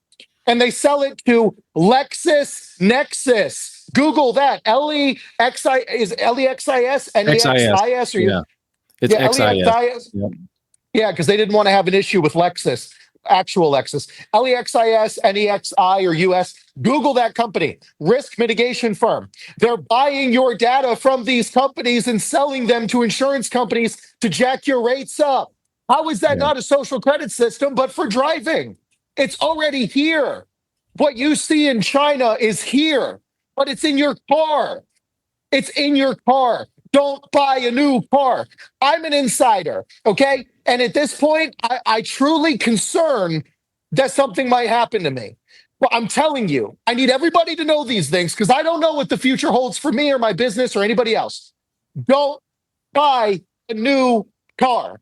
and they sell it to LexisNexis? Google that. LEXIS, NEXIS, or yeah. It's XIS. LEXIS. Yep. Yeah, because they didn't want to have an issue with Lexus, actual Lexus. LEXIS, NEXI, or US. Google that company, risk mitigation firm. They're buying your data from these companies and selling them to insurance companies to jack your rates up. How is that not a social credit system, but for driving? It's already here. What you see in China is here, but it's in your car. It's in your car. Don't buy a new car. I'm an insider, okay? And at this point, I truly concern that something might happen to me. Well, I'm telling you, I need everybody to know these things because I don't know what the future holds for me or my business or anybody else. Don't buy a new car.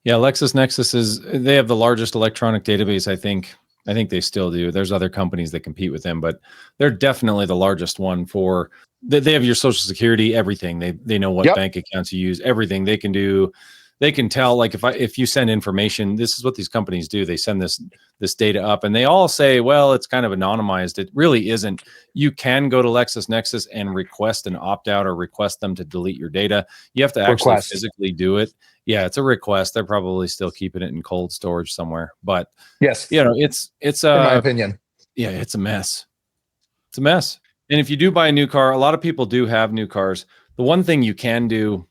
Yeah, LexisNexis they have the largest electronic database, I think. I think they still do. There's other companies that compete with them, but they're definitely the largest one for. They have your social security, everything. They know what bank accounts you use, everything they can do. They can tell, like if you send information, this is what these companies do. They send this data up, and they all say, well, it's kind of anonymized. It really isn't. You can go to LexisNexis and request an opt out or request them to delete your data. You have to actually physically do it. Yeah, it's a request. They're probably still keeping it in cold storage somewhere. But yes, it's in my opinion. Yeah, it's a mess. It's a mess. And if you do buy a new car, a lot of people do have new cars. The one thing you can do,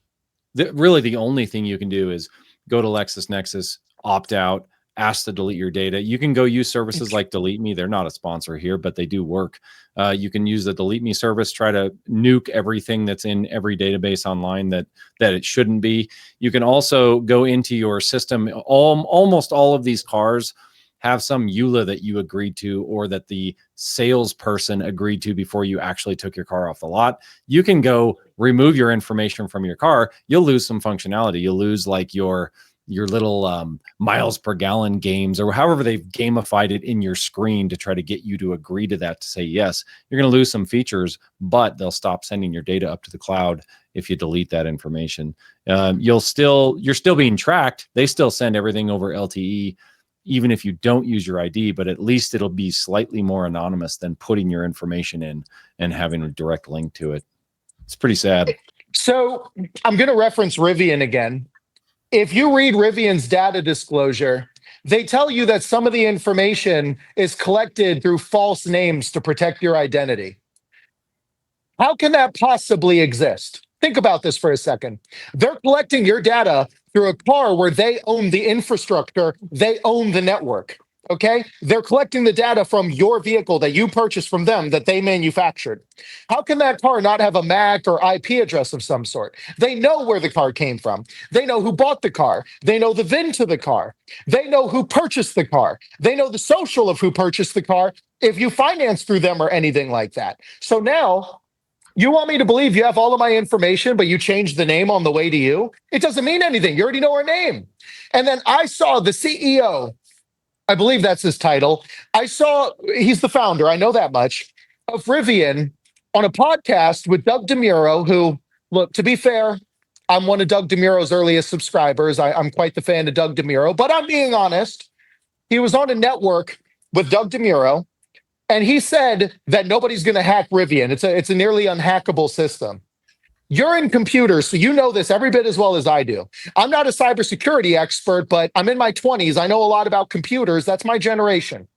really the only thing you can do, is go to LexisNexis, opt out, ask to delete your data. You can go use services like Delete Me. They're not a sponsor here, but they do work. You can use the Delete Me service, try to nuke everything that's in every database online that it shouldn't be. You can also go into your system. Almost all of these cars have some EULA that you agreed to or that the salesperson agreed to before you actually took your car off the lot. You can go remove your information from your car. You'll lose some functionality. You'll lose like your your little miles per gallon games, or however they've gamified it in your screen to try to get you to agree to that, to say, yes, you're going to lose some features, but they'll stop sending your data up to the cloud if you delete that information. You're still being tracked. They still send everything over LTE, even if you don't use your ID, but at least it'll be slightly more anonymous than putting your information in and having a direct link to it. It's pretty sad. So I'm going to reference Rivian again. If you read Rivian's data disclosure, they tell you that some of the information is collected through false names to protect your identity. How can that possibly exist? Think about this for a second. They're collecting your data through a car where they own the infrastructure, they own the network. Okay? They're collecting the data from your vehicle that you purchased from them that they manufactured. How can that car not have a MAC or IP address of some sort? They know where the car came from. They know who bought the car. They know the VIN to the car. They know who purchased the car. They know the social of who purchased the car if you finance through them or anything like that. So now, you want me to believe you have all of my information, but you changed the name on the way to you? It doesn't mean anything. You already know her name. And then I saw the CEO, I believe that's his title. He's the founder, I know that much, of Rivian on a podcast with Doug DeMuro, who, look, to be fair, I'm one of Doug DeMuro's earliest subscribers. I'm quite the fan of Doug DeMuro, but I'm being honest. He was on a network with Doug DeMuro, and he said that nobody's going to hack Rivian. It's a nearly unhackable system. You're in computers, so you know this every bit as well as I do. I'm not a cybersecurity expert, but I'm in my 20s. I know a lot about computers. That's my generation.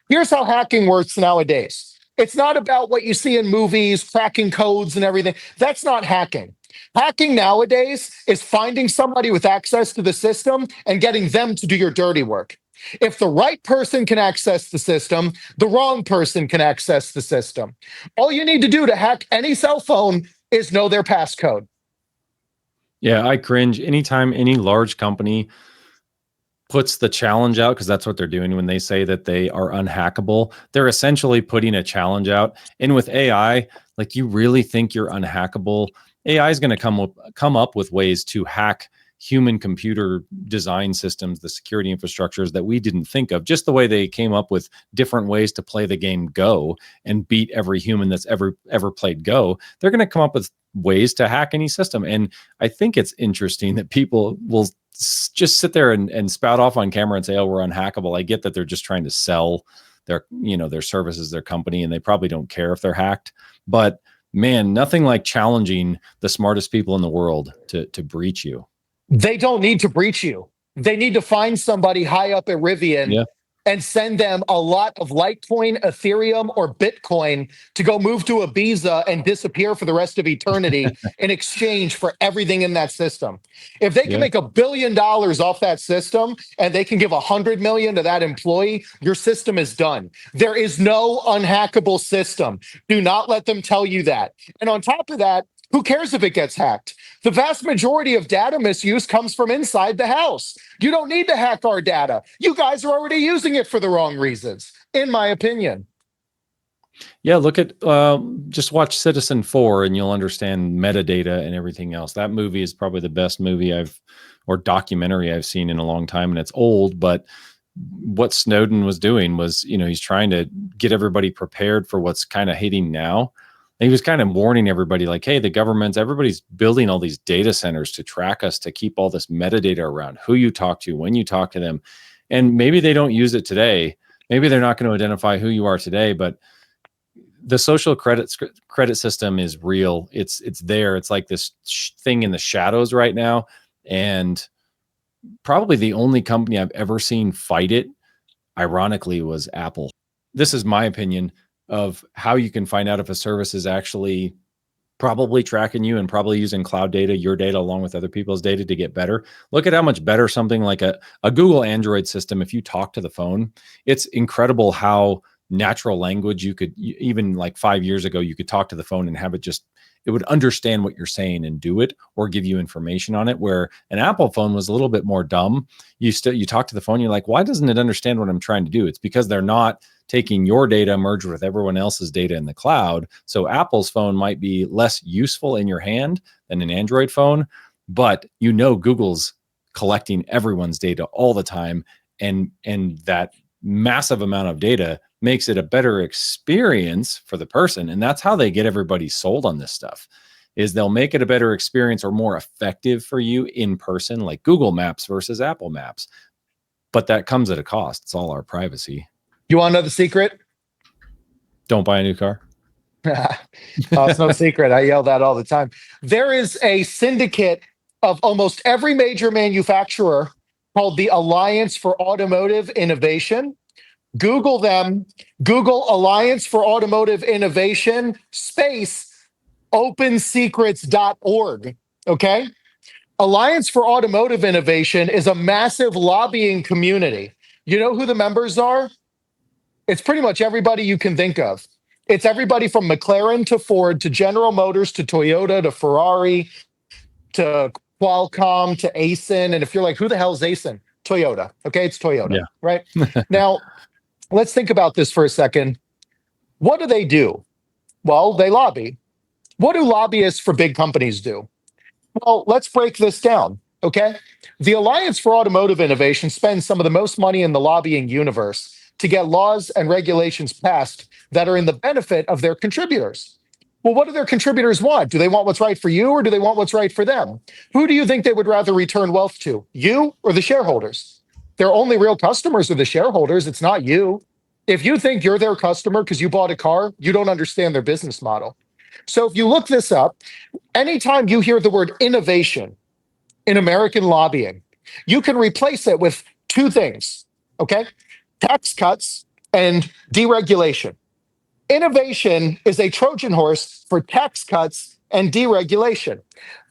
Here's how hacking works nowadays. It's not about what you see in movies, cracking codes and everything. That's not hacking. Hacking nowadays is finding somebody with access to the system and getting them to do your dirty work. If the right person can access the system, the wrong person can access the system. All you need to do to hack any cell phone is know their passcode. Yeah, I cringe anytime any large company puts the challenge out, because that's what they're doing when they say that they are unhackable. They're essentially putting a challenge out. And with AI, like, you really think you're unhackable? AI is going to come up with ways to hack human computer design systems, the security infrastructures that we didn't think of, just the way they came up with different ways to play the game Go and beat every human that's ever played Go. They're going to come up with ways to hack any system. And I think it's interesting that people will just sit there and spout off on camera and say, oh, we're unhackable. I get that they're just trying to sell their services, their company, and they probably don't care if they're hacked. But man, nothing like challenging the smartest people in the world to breach you. They don't need to breach you. They need to find somebody high up at Rivian and send them a lot of Litecoin, Ethereum, or Bitcoin to go move to Ibiza and disappear for the rest of eternity in exchange for everything in that system. If they can make $1 billion off that system and they can give $100 million to that employee, your system is done. There is no unhackable system. Do not let them tell you that. And on top of that, who cares if it gets hacked? The vast majority of data misuse comes from inside the house. You don't need to hack our data. You guys are already using it for the wrong reasons, in my opinion. Yeah, look at, just watch Citizen 4 and you'll understand metadata and everything else. That movie is probably the best movie or documentary I've seen in a long time, and it's old, but what Snowden was doing was, he's trying to get everybody prepared for what's kind of hitting now. And he was kind of warning everybody like, hey, everybody's building all these data centers to track us, to keep all this metadata around who you talk to, when you talk to them. And maybe they don't use it today. Maybe they're not going to identify who you are today, but the social credit system is real. It's there. It's like this thing in the shadows right now. And probably the only company I've ever seen fight it, ironically, was Apple. This is my opinion of how you can find out if a service is actually probably tracking you and probably using cloud data, your data, along with other people's data to get better. Look at how much better something like a Google Android system, if you talk to the phone, it's incredible how natural language you could, even like 5 years ago, you could talk to the phone and have it would understand what you're saying and do it, or give you information on it, where an Apple phone was a little bit more dumb. You talk to the phone, you're like, why doesn't it understand what I'm trying to do? It's because they're not taking your data merged with everyone else's data in the cloud. So Apple's phone might be less useful in your hand than an Android phone, but Google's collecting everyone's data all the time, and that massive amount of data makes it a better experience for the person. And that's how they get everybody sold on this stuff, is they'll make it a better experience or more effective for you in person, like Google Maps versus Apple Maps. But that comes at a cost. It's all our privacy. You want to know the secret? Don't buy a new car. It's no secret. I yell that all the time. There is a syndicate of almost every major manufacturer called the Alliance for Automotive Innovation. Google them. Google Alliance for Automotive Innovation space opensecrets.org. Okay? Alliance for Automotive Innovation is a massive lobbying community. You know who the members are? It's pretty much everybody you can think of. It's everybody from McLaren to Ford to General Motors to Toyota to Ferrari to Qualcomm to isnt. And if you're like, who the hell is isnt? Toyota. Okay, it's Toyota, right? Now, let's think about this for a second. What do? Well, they lobby. What do lobbyists for big companies do? Well, let's break this down, okay? The Alliance for Automotive Innovation spends some of the most money in the lobbying universe to get laws and regulations passed that are in the benefit of their contributors. Well, what do their contributors want? Do they want what's right for you, or do they want what's right for them? Who do you think they would rather return wealth to, you or the shareholders? Their only real customers are the shareholders. It's not you. If you think you're their customer because you bought a car, you don't understand their business model. So if you look this up, anytime you hear the word innovation in American lobbying, you can replace it with two things, okay? Tax cuts and deregulation. Innovation is a Trojan horse for tax cuts and deregulation.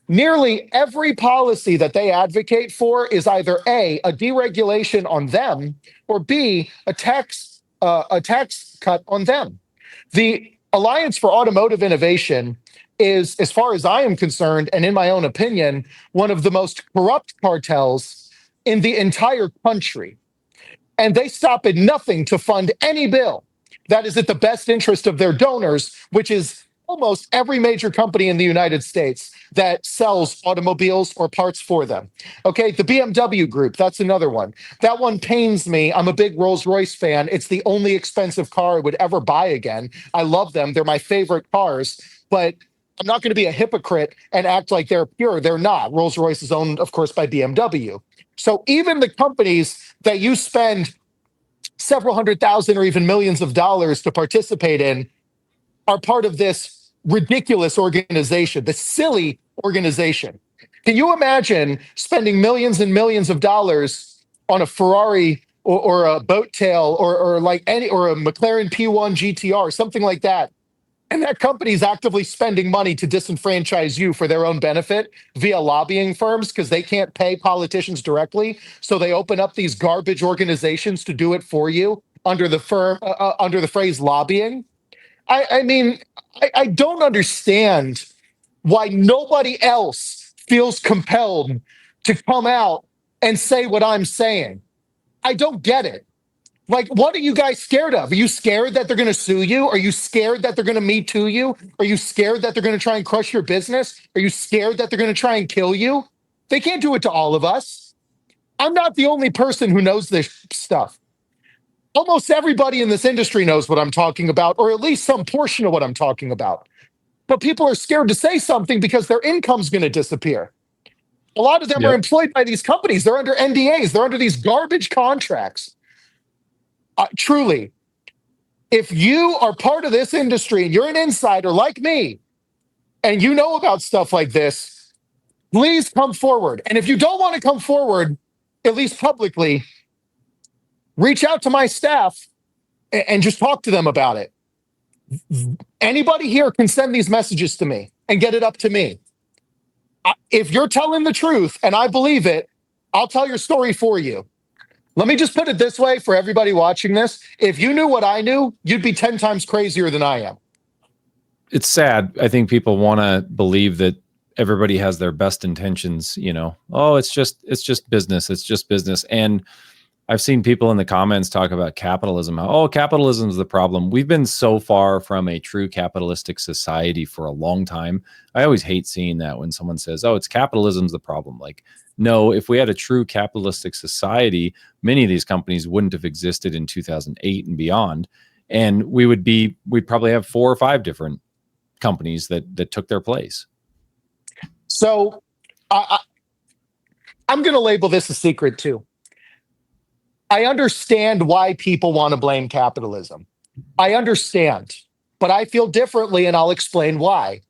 Nearly every policy that they advocate for is either A, a deregulation on them, or B, a tax cut on them. The Alliance for Automotive Innovation is, as far as I am concerned, and in my own opinion, one of the most corrupt cartels in the entire country. And they stop at nothing to fund any bill that is at the best interest of their donors, which is almost every major company in the United States that sells automobiles or parts for them. Okay, the BMW Group, that's another one. That one pains me. I'm a big Rolls-Royce fan. It's the only expensive car I would ever buy again. I love them. They're my favorite cars, but I'm not going to be a hypocrite and act like they're pure. They're not. Rolls-Royce is owned, of course, by BMW. So even the companies that you spend several $100,000 or even millions of dollars to participate in are part of this ridiculous organization, this silly organization. Can you imagine spending millions and millions of dollars on a Ferrari or a boat tail or a McLaren P1 GTR, something like that? And that company is actively spending money to disenfranchise you for their own benefit via lobbying firms because they can't pay politicians directly. So they open up these garbage organizations to do it for you under the phrase lobbying. I don't understand why nobody else feels compelled to come out and say what I'm saying. I don't get it. Like, what are you guys scared of? Are you scared that they're going to sue you? Are you scared that they're going to Me Too you? Are you scared that they're going to try and crush your business? Are you scared that they're going to try and kill you? They can't do it to all of us. I'm not the only person who knows this stuff. Almost everybody in this industry knows what I'm talking about, or at least some portion of what I'm talking about. But people are scared to say something because their income's going to disappear. A lot of them are employed by these companies. They're under NDAs. They're under these garbage contracts. Truly, if you are part of this industry and you're an insider like me, and you know about stuff like this, please come forward. And if you don't want to come forward, at least publicly, reach out to my staff and just talk to them about it. Anybody here can send these messages to me and get it up to me. If you're telling the truth and I believe it, I'll tell your story for you. Let me just put it this way for everybody watching this. If you knew what I knew, you'd be 10 times crazier than I am. It's sad. I think people want to believe that everybody has their best intentions, you know. Oh, it's just business. It's just business. And I've seen people in the comments talk about capitalism. Oh, capitalism is the problem. We've been so far from a true capitalistic society for a long time. I always hate seeing that when someone says, oh, it's capitalism's the problem. Like, no, if we had a true capitalistic society, many of these companies wouldn't have existed in 2008 and beyond. And we'd probably have 4 or 5 different companies that took their place. So I'm going to label this a secret too. I understand why people want to blame capitalism. I understand, but I feel differently, and I'll explain why.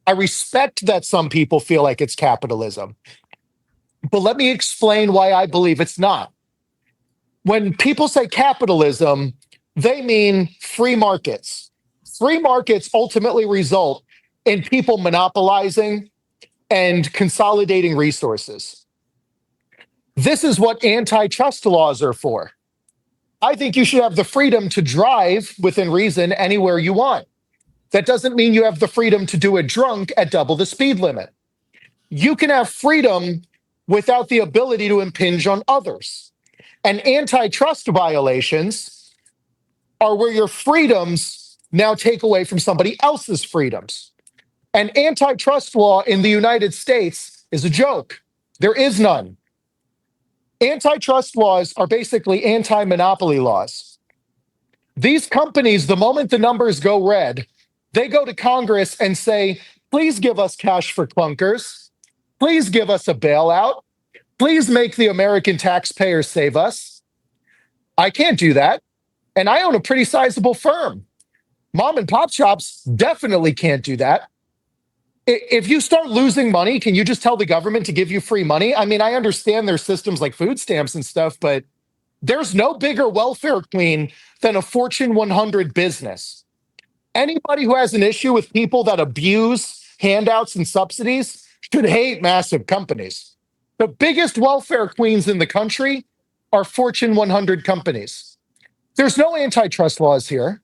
I respect that some people feel like it's capitalism, but let me explain why I believe it's not. When people say capitalism, they mean free markets. Free markets ultimately result in people monopolizing and consolidating resources. This is what antitrust laws are for. I think you should have the freedom to drive within reason anywhere you want. That doesn't mean you have the freedom to do it drunk at double the speed limit. You can have freedom without the ability to impinge on others. And antitrust violations are where your freedoms now take away from somebody else's freedoms. And antitrust law in the United States is a joke. There is none. Antitrust laws are basically anti-monopoly laws. These companies, the moment the numbers go red, they go to Congress and say, please give us cash for clunkers. Please give us a bailout. Please make the American taxpayers save us. I can't do that. And I own a pretty sizable firm. Mom and pop shops definitely can't do that. If you start losing money, can you just tell the government to give you free money? I mean, I understand there's systems like food stamps and stuff, but there's no bigger welfare queen than a Fortune 100 business. Anybody who has an issue with people that abuse handouts and subsidies should hate massive companies. The biggest welfare queens in the country are Fortune 100 companies. There's no antitrust laws here.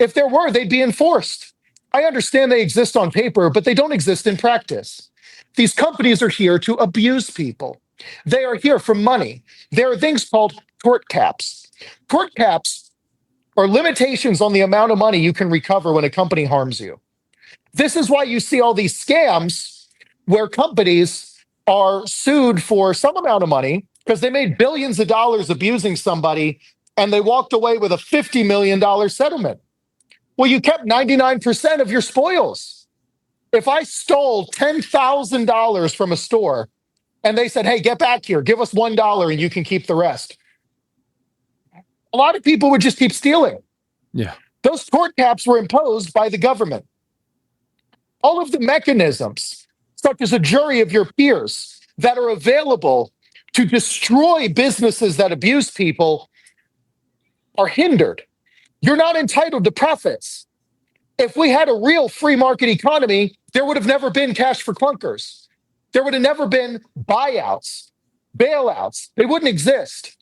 If there were, they'd be enforced. I understand they exist on paper, but they don't exist in practice. These companies are here to abuse people. They are here for money. There are things called tort caps. Tort caps are limitations on the amount of money you can recover when a company harms you. This is why you see all these scams where companies are sued for some amount of money because they made billions of dollars abusing somebody and they walked away with a $50 million settlement. Well, you kept 99% of your spoils. If I stole $10,000 from a store and they said, hey, get back here, give us $1 and you can keep the rest, a lot of people would just keep stealing. Yeah. Those tort caps were imposed by the government. All of the mechanisms, such as a jury of your peers, that are available to destroy businesses that abuse people are hindered. You're not entitled to profits. If we had a real free market economy, there would have never been cash for clunkers. There would have never been buyouts, bailouts. They wouldn't exist.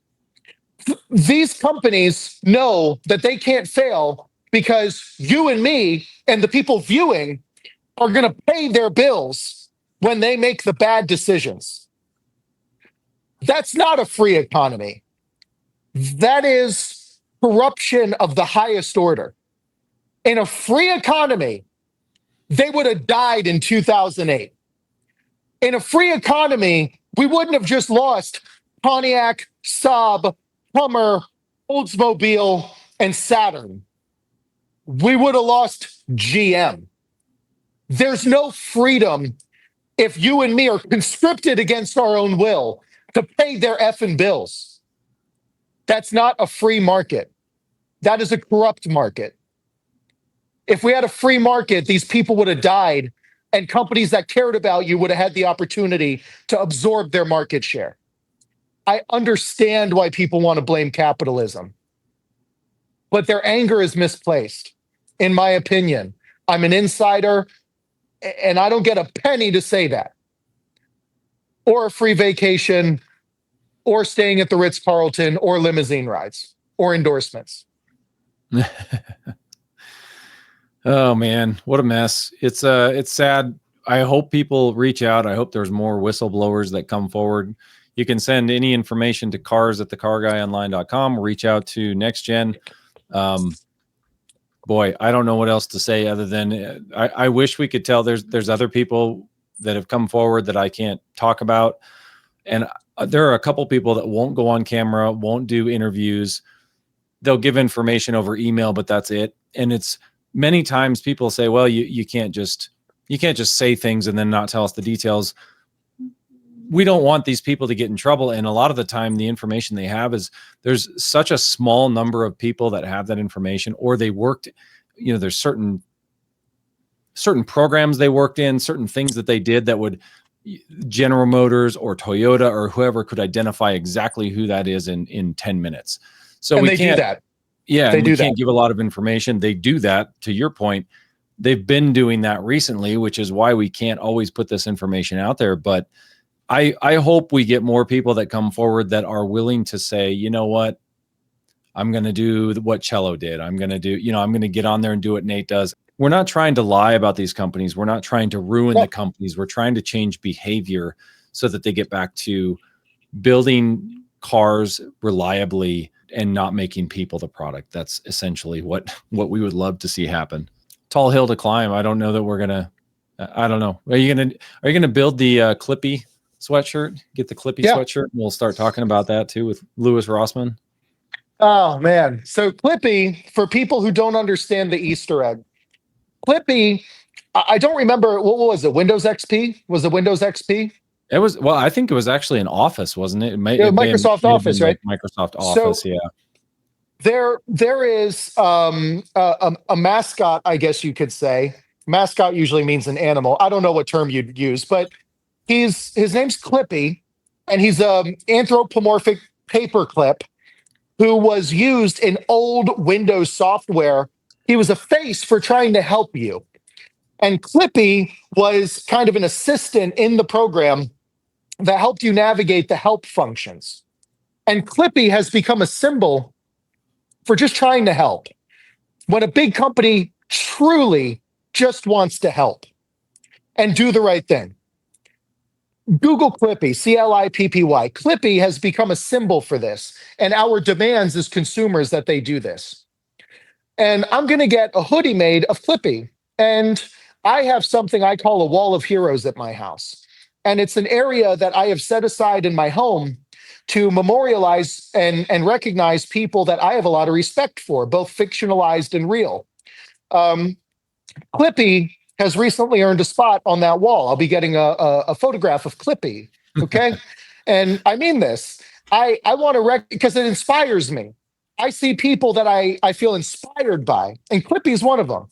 These companies know that they can't fail because you and me and the people viewing are going to pay their bills when they make the bad decisions. That's not a free economy. That is corruption of the highest order. In a free economy, they would have died in 2008. In a free economy, we wouldn't have just lost Pontiac, Saab, Hummer, Oldsmobile, and Saturn. We would have lost GM. There's no freedom if you and me are conscripted against our own will to pay their effing bills. That's not a free market. That is a corrupt market. If we had a free market, these people would have died, and companies that cared about you would have had the opportunity to absorb their market share. I understand why people want to blame capitalism, but their anger is misplaced, in my opinion. I'm an insider, and I don't get a penny to say that. Or a free vacation, or staying at the Ritz-Carlton, or limousine rides, or endorsements. Oh man, what a mess. It's sad. I hope people reach out. I hope there's more whistleblowers that come forward. You can send any information to cars@thecarguyonline.com. Reach out to NextGen. Boy, I don't know what else to say other than I wish we could tell. There's other people that have come forward that I can't talk about. And there are a couple people that won't go on camera, won't do interviews. They'll give information over email, but that's it. And it's many times people say, well, you can't just say things and then not tell us the details. We don't want these people to get in trouble. And a lot of the time, the information they have is there's such a small number of people that have that information, or they worked, there's certain programs they worked in, certain things that they did that would General Motors or Toyota or whoever could identify exactly who that is in 10 minutes. So and we they can't do that. Yeah, they and do we can't that. give a lot of information. They do that, to your point. They've been doing that recently, which is why we can't always put this information out there. But I hope we get more people that come forward that are willing to say, you know what, I'm going to do what Cello did. I'm going to do, I'm going to get on there and do what Nate does. We're not trying to lie about these companies. We're not trying to ruin the companies. We're trying to change behavior so that they get back to building cars reliably and not making people the product. That's essentially what we would love to see happen. Tall hill to climb. I don't know that we're gonna. I don't know. Are you gonna build the Clippy sweatshirt? Get the Clippy sweatshirt. And we'll start talking about that too with Louis Rossman. Oh man! So Clippy, for people who don't understand the Easter egg, Clippy. I don't remember what was it. Windows XP was it Windows XP? It was, well, I think it was actually an Office, wasn't it? Microsoft Office, right? Like Microsoft Office, yeah. There is a mascot, I guess you could say. Mascot usually means an animal. I don't know what term you'd use, but his name's Clippy, and he's an anthropomorphic paperclip who was used in old Windows software. He was a face for trying to help you. And Clippy was kind of an assistant in the program that helped you navigate the help functions. And Clippy has become a symbol for just trying to help. When a big company truly just wants to help and do the right thing. Google Clippy, Clippy. Clippy has become a symbol for this, and our demands as consumers that they do this. And I'm going to get a hoodie made of Clippy. And I have something I call a wall of heroes at my house. And it's an area that I have set aside in my home to memorialize and recognize people that I have a lot of respect for, both fictionalized and real. Clippy has recently earned a spot on that wall. I'll be getting a photograph of Clippy, okay? And I mean this. I want to because it inspires me. I see people that I feel inspired by, and Clippy is one of them.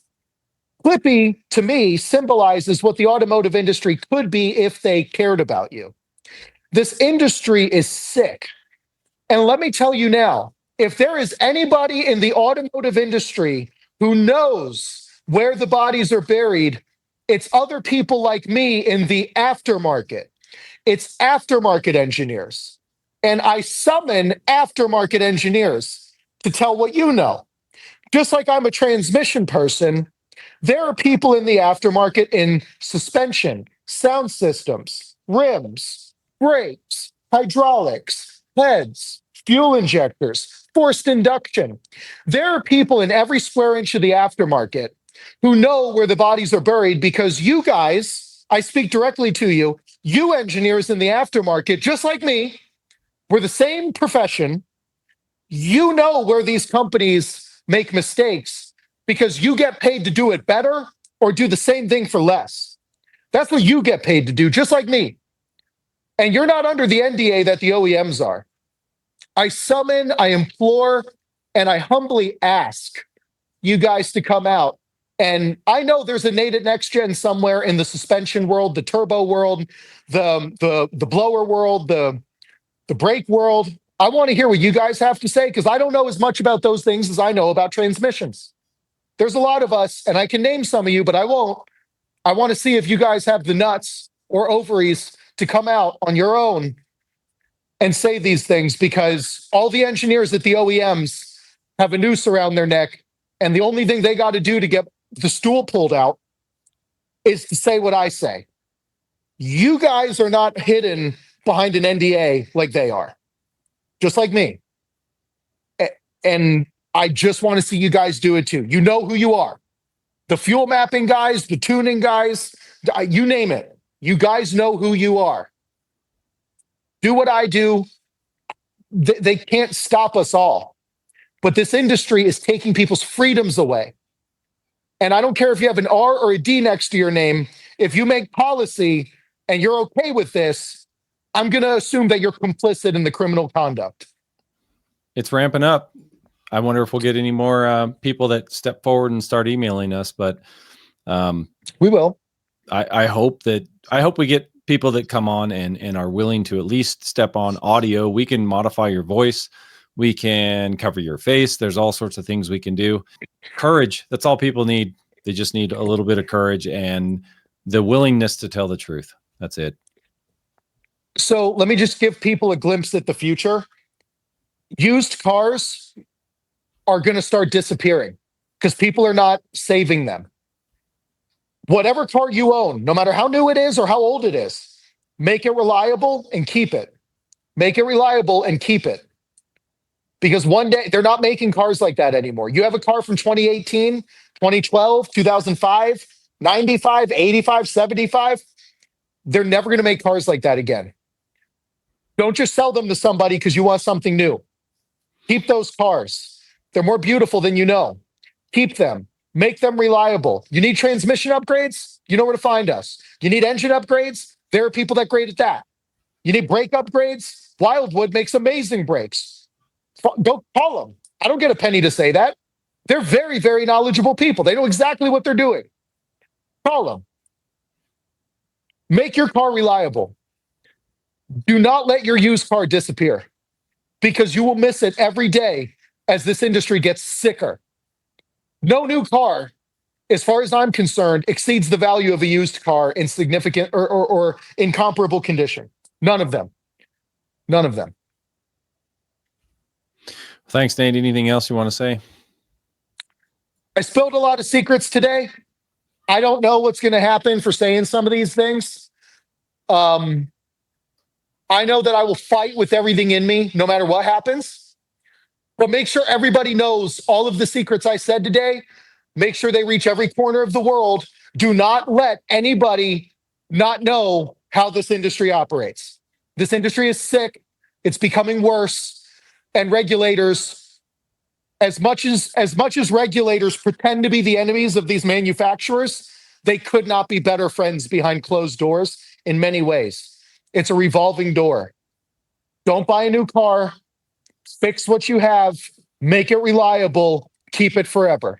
Clippy, to me, symbolizes what the automotive industry could be if they cared about you. This industry is sick. And let me tell you now, if there is anybody in the automotive industry who knows where the bodies are buried, it's other people like me in the aftermarket. It's aftermarket engineers. And I summon aftermarket engineers to tell what you know. Just like I'm a transmission person, there are people in the aftermarket in suspension, sound systems, rims, brakes, hydraulics, heads, fuel injectors, forced induction. There are people in every square inch of the aftermarket who know where the bodies are buried because you guys, I speak directly to you, you engineers in the aftermarket, just like me, we're the same profession. You know where these companies make mistakes because you get paid to do it better or do the same thing for less. That's what you get paid to do, just like me. And you're not under the NDA that the OEMs are. I summon, I implore, and I humbly ask you guys to come out. And I know there's a Nate at NextGen somewhere in the suspension world, the turbo world, the blower world, the brake world. I want to hear what you guys have to say because I don't know as much about those things as I know about transmissions. There's a lot of us, and I can name some of you, but I won't. I want to see if you guys have the nuts or ovaries to come out on your own and say these things because all the engineers at the OEMs have a noose around their neck, and the only thing they got to do to get the stool pulled out is to say what I say. You guys are not hidden behind an NDA like they are, just like me. And I just want to see you guys do it too. You know who you are. The fuel mapping guys, the tuning guys, you name it. You guys know who you are. Do what I do. They can't stop us all. But this industry is taking people's freedoms away. And I don't care if you have an R or a D next to your name. If you make policy and you're okay with this, I'm going to assume that you're complicit in the criminal conduct. It's ramping up. I wonder if we'll get any more people that step forward and start emailing us, but we will. I hope we get people that come on and are willing to at least step on audio. We can modify your voice. We can cover your face. There's all sorts of things we can do. Courage. That's all people need. They just need a little bit of courage and the willingness to tell the truth. That's it. So let me just give people a glimpse at the future. Used cars are going to start disappearing because people are not saving them. Whatever car you own, no matter how new it is or how old it is, make it reliable and keep it. Make it reliable and keep it. Because one day, they're not making cars like that anymore. You have a car from 2018, 2012, 2005, 95, 85, 75. They're never going to make cars like that again. Don't just sell them to somebody because you want something new. Keep those cars. They're more beautiful than you know. Keep them. Make them reliable. You need transmission upgrades? You know where to find us. You need engine upgrades? There are people that grade at that. You need brake upgrades? Wildwood makes amazing brakes. Go call them. I don't get a penny to say that. They're very, very knowledgeable people. They know exactly what they're doing. Call them. Make your car reliable. Do not let your used car disappear because you will miss it every day as this industry gets sicker. No new car, as far as I'm concerned, exceeds the value of a used car in significant or incomparable condition. None of them. None of them. Thanks, Nate. Anything else you want to say? I spilled a lot of secrets today. I don't know what's going to happen for saying some of these things. I know that I will fight with everything in me, no matter what happens. But make sure everybody knows all of the secrets I said today. Make sure they reach every corner of the world. Do not let anybody not know how this industry operates. This industry is sick. It's becoming worse. And regulators, as much as regulators pretend to be the enemies of these manufacturers, they could not be better friends behind closed doors in many ways. It's a revolving door. Don't buy a new car. Fix what you have. Make it reliable. Keep it forever.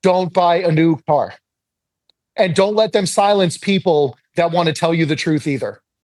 Don't buy a new car. And don't let them silence people that want to tell you the truth either.